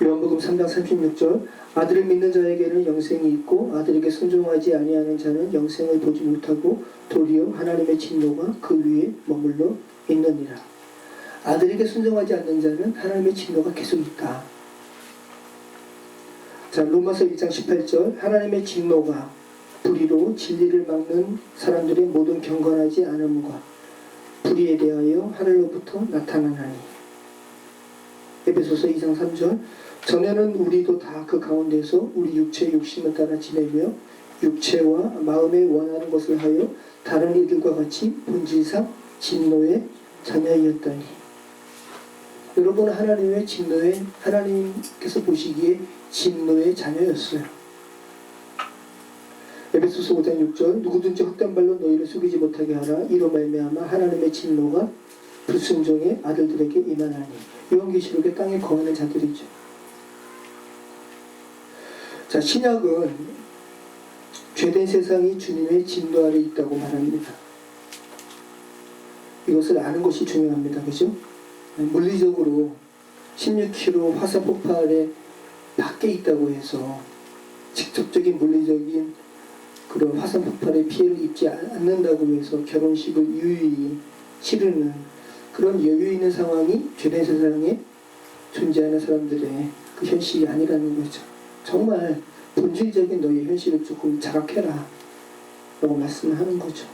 요한복음 3장 36절, 아들을 믿는 자에게는 영생이 있고 아들에게 순종하지 아니하는 자는 영생을 보지 못하고 도리어 하나님의 진노가 그 위에 머물러 있느니라. 아들에게 순종하지 않는 자는 하나님의 진노가 계속 있다. 자, 로마서 1장 18절, 하나님의 진노가 불의로 진리를 막는 사람들의 모든 경건하지 않음과 불의에 대하여 하늘로부터 나타나나니. 에베소서 2장 3절, 전에는 우리도 다 그 가운데서 우리 육체의 욕심을 따라 지내며 육체와 마음에 원하는 것을 하여 다른 이들과 같이 본질상 진노의 자녀이었다니. 여러분, 하나님의 진노에, 하나님께서 보시기에 진노의 자녀였어요. 에베소서 5장 6절, 누구든지 헛된 발로 너희를 속이지 못하게 하라. 이로 말미암아 하나님의 진노가 불순종의 아들들에게 임하나니. 요한계시록의 땅에 거하는 자들이죠. 자, 신약은 죄된 세상이 주님의 진노 아래 있다고 말합니다. 이것을 아는 것이 중요합니다. 그죠? 물리적으로 16km 화산 폭발에 밖에 있다고 해서 직접적인 물리적인 그런 화산 폭발의 피해를 입지 않는다고 해서 결혼식을 유유히 치르는 그런 여유 있는 상황이 죄된 세상에 존재하는 사람들의 그 현실이 아니라는 거죠. 정말 본질적인 너의 현실을 조금 자각해라 라고 말씀을 하는 거죠.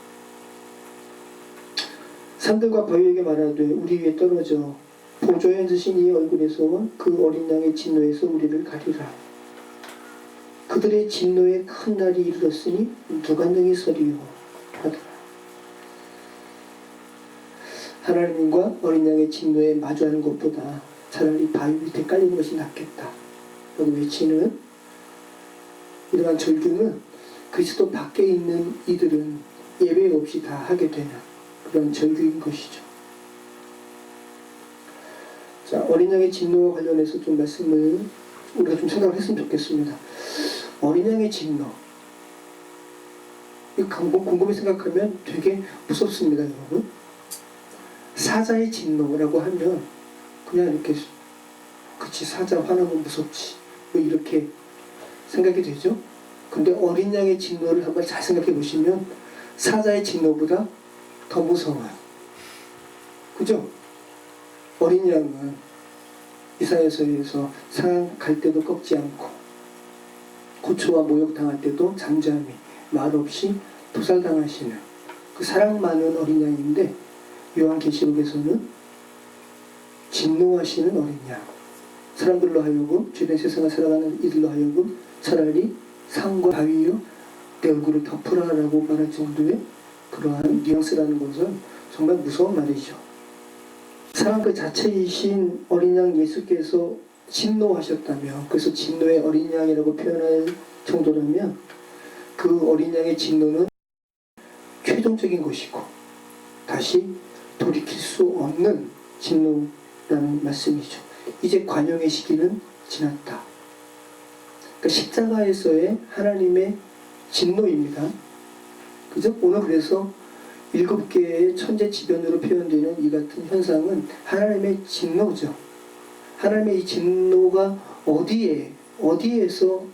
산들과 바위에게 말하되 우리 위에 떨어져 보좌에 앉으신 이의 얼굴에서 그 어린 양의 진노에서 우리를 가리라. 그들의 진노의 큰 날이 이르렀으니 누가 능히 서리요 하더라. 하나님과 어린 양의 진노에 마주하는 것보다 차라리 바위 밑에 깔리는 것이 낫겠다 라고 외치는 이러한 절규는 그리스도 밖에 있는 이들은 예외 없이 다 하게 되는 그런 절규인 것이죠. 자, 어린 양의 진노와 관련해서 좀 말씀을 우리가 좀 생각을 했으면 좋겠습니다. 어린 양의 진노, 이거 곰곰이 생각하면 되게 무섭습니다, 여러분. 사자의 진노라고 하면 그냥 이렇게 그치, 사자 화나면 무섭지 뭐 이렇게 생각이 되죠. 근데 어린 양의 진노를 한번 잘 생각해 보시면 사자의 진노보다 더 무서워요. 그죠? 어린 양은 이사야서에서 상한 갈 때도 꺾지 않고 고초와 모욕당할 때도 잠잠히 말없이 도살당하시는 그 사랑 많은 어린 양인데, 요한계시록에서는 진노하시는 어린 양, 사람들로 하여금, 주변 세상을 살아가는 이들로 하여금 차라리 상과 바위여 내 얼굴을 덮으라라고 말할 정도의 그러한 뉘앙스라는 것은 정말 무서운 말이죠. 사랑 그 자체이신 어린 양 예수께서 진노하셨다며, 그래서 진노의 어린 양이라고 표현할 정도라면 그 어린 양의 진노는 최종적인 것이고 다시 돌이킬 수 없는 진노라는 말씀이죠. 이제 관용의 시기는 지났다. 그러니까 십자가에서의 하나님의 진노입니다. 그죠? 오늘 그래서 7개의 천재지변으로 표현되는 이 같은 현상은 하나님의 진노죠. 하나님의 이 진노가 어디에서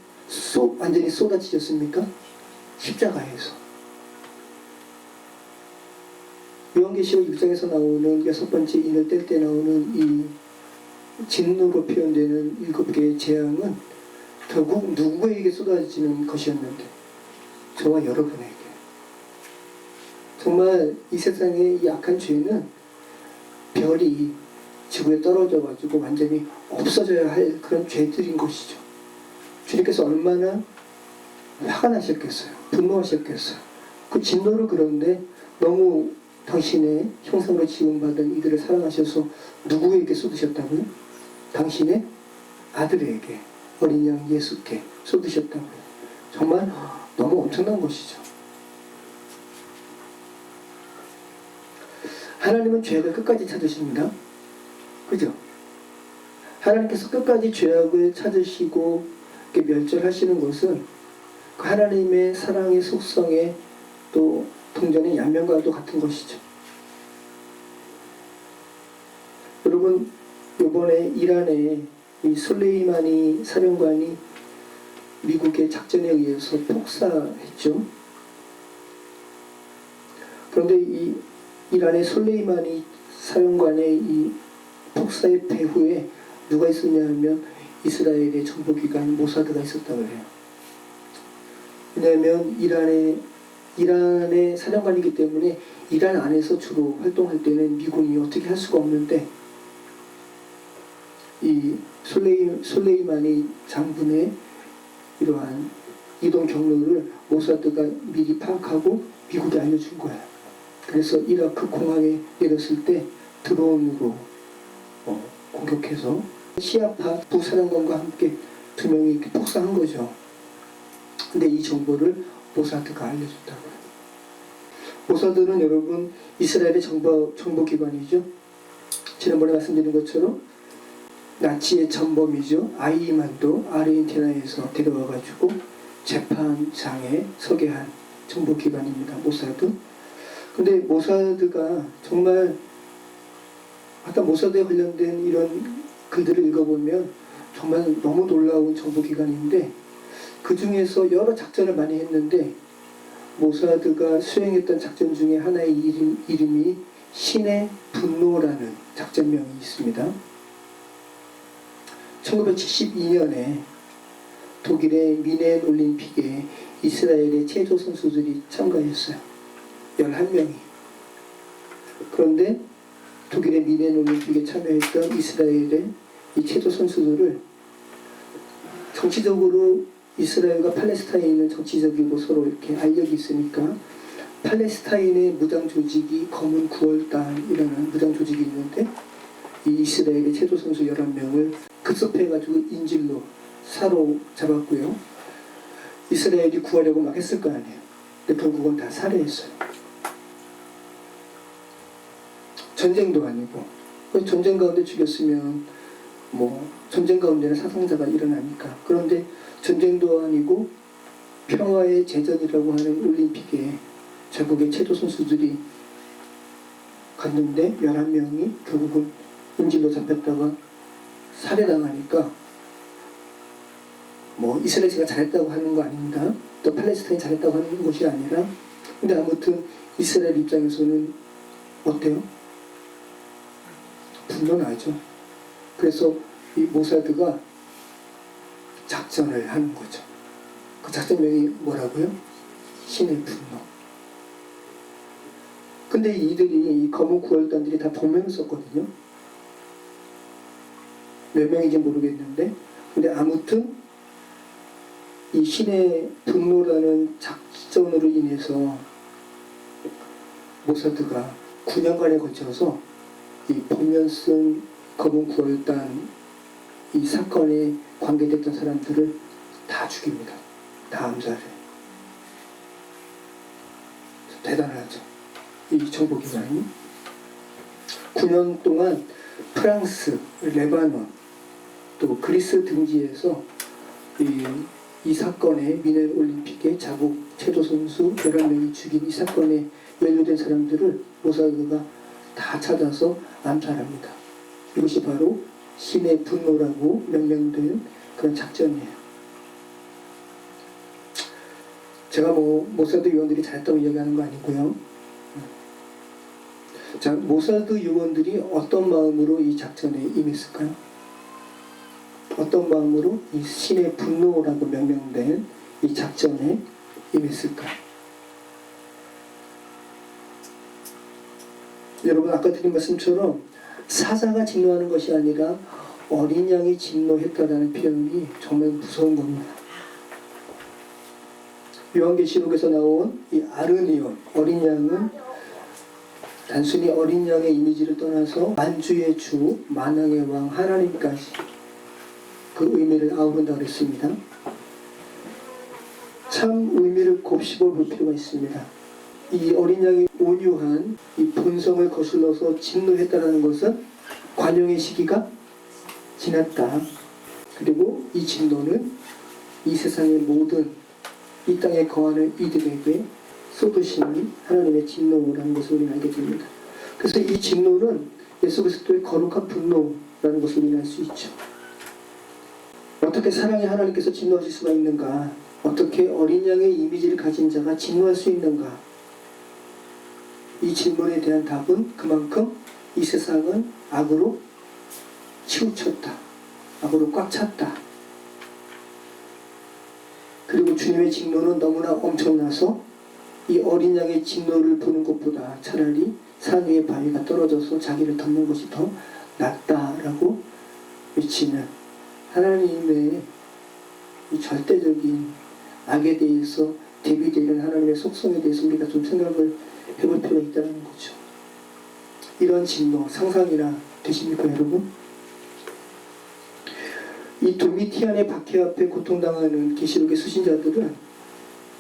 완전히 쏟아지셨습니까? 십자가에서. 요한계시록 6장에서 나오는 6번째 인을 뗄 때 나오는 이 진노로 표현되는 7개의 재앙은 결국 누구에게 쏟아지는 것이었는데, 저와 여러분에게. 정말 이 세상의 이 악한 죄는 별이 지구에 떨어져 가지고 완전히 없어져야 할 그런 죄들인 것이죠. 주님께서 얼마나 화가 나셨겠어요. 분노하셨겠어요. 그 진노를 그런데 너무 당신의 형상으로 지음받은 이들을 사랑하셔서 누구에게 쏟으셨다고요? 당신의 아들에게, 어린 양 예수께 쏟으셨다고요. 정말 너무 엄청난 것이죠. 하나님은 죄를 끝까지 찾으십니다. 그죠? 하나님께서 끝까지 죄악을 찾으시고 멸절하시는 것은 그 하나님의 사랑의 속성에 또 동전의 양면과도 같은 것이죠. 여러분, 이번에 이란의 이 솔레이마니 사령관이 미국의 작전에 의해서 폭사했죠. 그런데 이 이란의 솔레이마니 사령관의 이 폭사의 배후에 누가 있었냐 하면 이스라엘의 정보기관 모사드가 있었다고 해요. 왜냐하면 이란의 사령관이기 때문에 이란 안에서 주로 활동할 때는 미군이 어떻게 할 수가 없는데, 이 솔레이마니 장군의 이러한 이동 경로를 모사드가 미리 파악하고 미국에 알려준 거예요. 그래서 이라크 공항에 내렸을 때 드론으로 공격해서 시아파 부사령관과 함께 2명이 이렇게 폭사한 거죠. 근데 이 정보를 모사드가 알려줬다고요. 모사드는 여러분 이스라엘의 정보기관이죠. 지난번에 말씀드린 것처럼 나치의 전범이죠. 아이만도 아르헨티나에서 데려와가지고 재판장에 서게 한 정보기관입니다. 모사드. 근데 모사드가 정말, 아까 모사드에 관련된 이런 글들을 읽어보면 정말 너무 놀라운 정보기관인데, 그 중에서 여러 작전을 많이 했는데 모사드가 수행했던 작전 중에 하나의 이름이 신의 분노라는 작전명이 있습니다. 1972년에 독일의 미넨 올림픽에 이스라엘의 체조 선수들이 참가했어요. 11명이. 그런데 독일의 미넨 올림픽에 참여했던 이스라엘의 이 체조 선수들을 정치적으로 이스라엘과 팔레스타인은 정치적이고 서로 이렇게 알력이 있으니까 팔레스타인의 무장 조직이 검은 9월단이라는 무장 조직이 있는데 이 이스라엘의 체조선수 11명을 급습해가지고 인질로 사로잡았고요. 이스라엘이 구하려고 막 했을 거 아니에요. 근데 결국은 다 살해했어요. 전쟁도 아니고 전쟁 가운데 죽였으면 뭐 전쟁 가운데는 사상자가 일어나니까. 그런데 전쟁도 아니고 평화의 제전이라고 하는 올림픽에 전국의 체조 선수들이 갔는데 11명이 결국은 인질로 잡혔다가 살해당하니까 뭐 이스라엘이 잘했다고 하는 거 아닙니다. 또 팔레스타인이 잘했다고 하는 것이 아니라, 근데 아무튼 이스라엘 입장에서는 어때요? 분노나죠. 그래서 이 모사드가 작전을 하는 거죠. 그 작전명이 뭐라고요? 신의 분노. 근데 이들이 이 검은 9월단들이 다 복면을 썼거든요. 몇 명인지 모르겠는데, 근데 아무튼 이 신의 분노라는 작전으로 인해서 모사드가 9년간에 걸쳐서 이 복면 쓴 검은 9월단 이 사건에 관계됐던 사람들을 다 죽입니다. 다 암살해. 대단하죠. 이 정보기관이 9년 동안 프랑스, 레바논, 또 그리스 등지에서 이 사건에 미넨 올림픽의 자국 체조 선수 11명이 죽인 이 사건에 연루된 사람들을 모사드가 다 찾아서 암살합니다. 이것이 바로 신의 분노라고 명명된 그런 작전이에요. 제가 뭐 모사드 요원들이 잘했다고 이야기하는 거 아니고요. 자, 모사드 요원들이 어떤 마음으로 이 작전에 임했을까요? 어떤 마음으로 이 신의 분노라고 명명된 이 작전에 임했을까? 여러분, 아까 드린 말씀처럼 사자가 진노하는 것이 아니라 어린 양이 진노했다라는 표현이 정말 무서운 겁니다. 요한계시록에서 나온 이 아르니온, 어린 양은 단순히 어린 양의 이미지를 떠나서 만주의 주, 만왕의 왕 하나님까지 그 의미를 아우른다고 그랬습니다. 참 의미를 곱씹어 볼 필요가 있습니다. 이 어린 양이 온유한 이 본성을 거슬러서 진노했다는 것은 관용의 시기가 지났다. 그리고 이 진노는 이 세상의 모든 이 땅에 거하는 이들에게 쏟으신 하나님의 진노라는 것을 우리는 알게 됩니다. 그래서 이 진노는 예수 그리스도의 거룩한 분노라는 것을 우리는 알 수 있죠. 어떻게 사랑의 하나님께서 진노하실 수가 있는가? 어떻게 어린 양의 이미지를 가진 자가 진노할 수 있는가? 이 질문에 대한 답은 그만큼 이 세상은 악으로 치우쳤다. 악으로 꽉 찼다. 그리고 주님의 진노는 너무나 엄청나서 이 어린 양의 진노를 보는 것보다 차라리 산 위에 바위가 떨어져서 자기를 덮는 것이 더 낫다라고 외치는 하나님의 이 절대적인 악에 대해서 대비되는 하나님의 속성에 대해서 우리가 좀 생각을 해볼 필요가 있다는 거죠. 이런 진노 상상이나 되십니까, 여러분? 이 도미티안의 박해 앞에 고통당하는 계시록의 수신자들은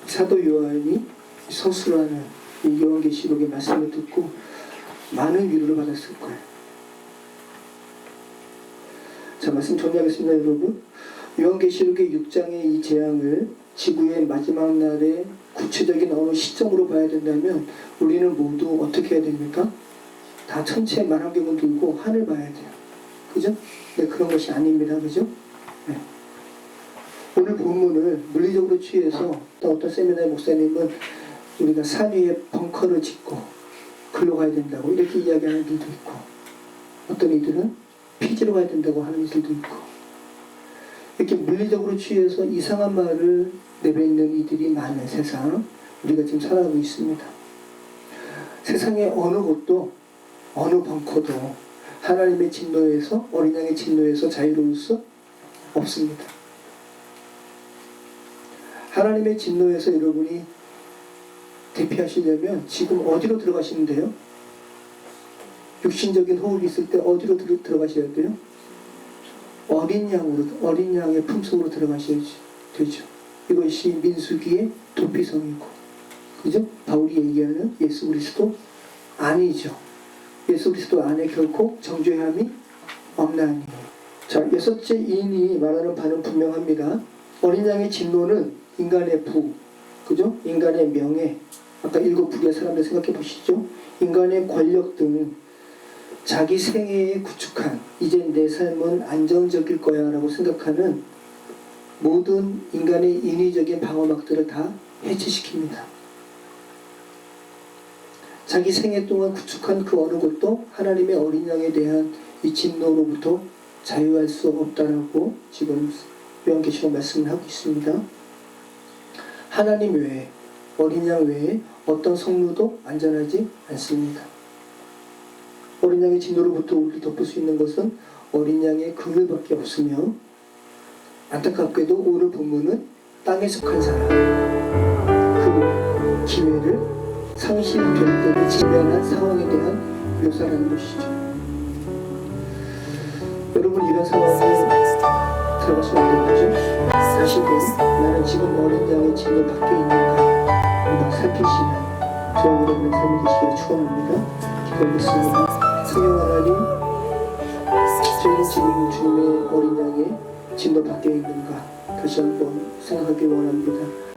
사도 요한이 서술하는 이 요한계시록의 말씀을 듣고 많은 위로를 받았을 거예요. 자, 말씀 정리하겠습니다, 여러분. 요한계시록의 6장의 이 재앙을 지구의 마지막 날의 구체적인 어느 시점으로 봐야 된다면 우리는 모두 어떻게 해야 됩니까? 다 천체 만환경을 들고 하늘 봐야 돼요. 그죠? 네, 그런 것이 아닙니다. 그죠? 네. 오늘 본문을 물리적으로 취해서 또 어떤 세미나의 목사님은 우리가 산 위에 벙커를 짓고 글로 가야 된다고 이렇게 이야기하는 이들도 있고, 어떤 이들은 피지로 가야 된다고 하는 이들도 있고, 이렇게 물리적으로 취해서 이상한 말을 내뱉는 이들이 많은 세상, 우리가 지금 살아가고 있습니다. 세상의 어느 곳도 어느 벙커도 하나님의 진노에서, 어린 양의 진노에서 자유로울 수 없습니다. 하나님의 진노에서 여러분이 대피하시려면 지금 어디로 들어가시면 돼요? 육신적인 호흡이 있을 때 어디로 들어가셔야 돼요? 어린 양의 품속으로 들어가셔야지 되죠. 이것이 민수기의 도피성이고, 그죠? 바울이 얘기하는 예수 그리스도 안이죠. 예수 그리스도 안에 결코 정죄함이 없나니. 자, 여섯째 인이 말하는 바는 분명합니다. 어린 양의 진노는 인간의 부, 그죠? 인간의 명예, 아까 일곱 부류의 사람들 생각해 보시죠. 인간의 권력 등 자기 생애에 구축한 이제 내 삶은 안정적일 거야 라고 생각하는 모든 인간의 인위적인 방어막들을 다 해체시킵니다. 자기 생애 동안 구축한 그 어느 것도 하나님의 어린 양에 대한 이 진노로부터 자유할 수 없다라고 지금 요한계시록 말씀을 하고 있습니다. 하나님 외에, 어린 양 외에 어떤 성루도 안전하지 않습니다. 어린 양의 진노로부터 우리를 덮을 수 있는 것은 어린 양의 긍휼밖에 없으며, 안타깝게도 오늘 본문은 땅에 속한 사람, 그 기회를 상실될 때를 직면한 상황에 대한 묘사라는 것이죠. 여러분, 이런 상황에 들어가시면 안 되겠죠? 다시금 나는 지금 어린 양의 진노 밖에 있는가 한번 살피시는 저와 여러분의 삶이 되시기를 축원합니다. 기도하겠습니다. 성령 하나님, 저희는 지금 주님의 어린 양의 진노 밖에 있는가 다시 한번 생각하기 원합니다.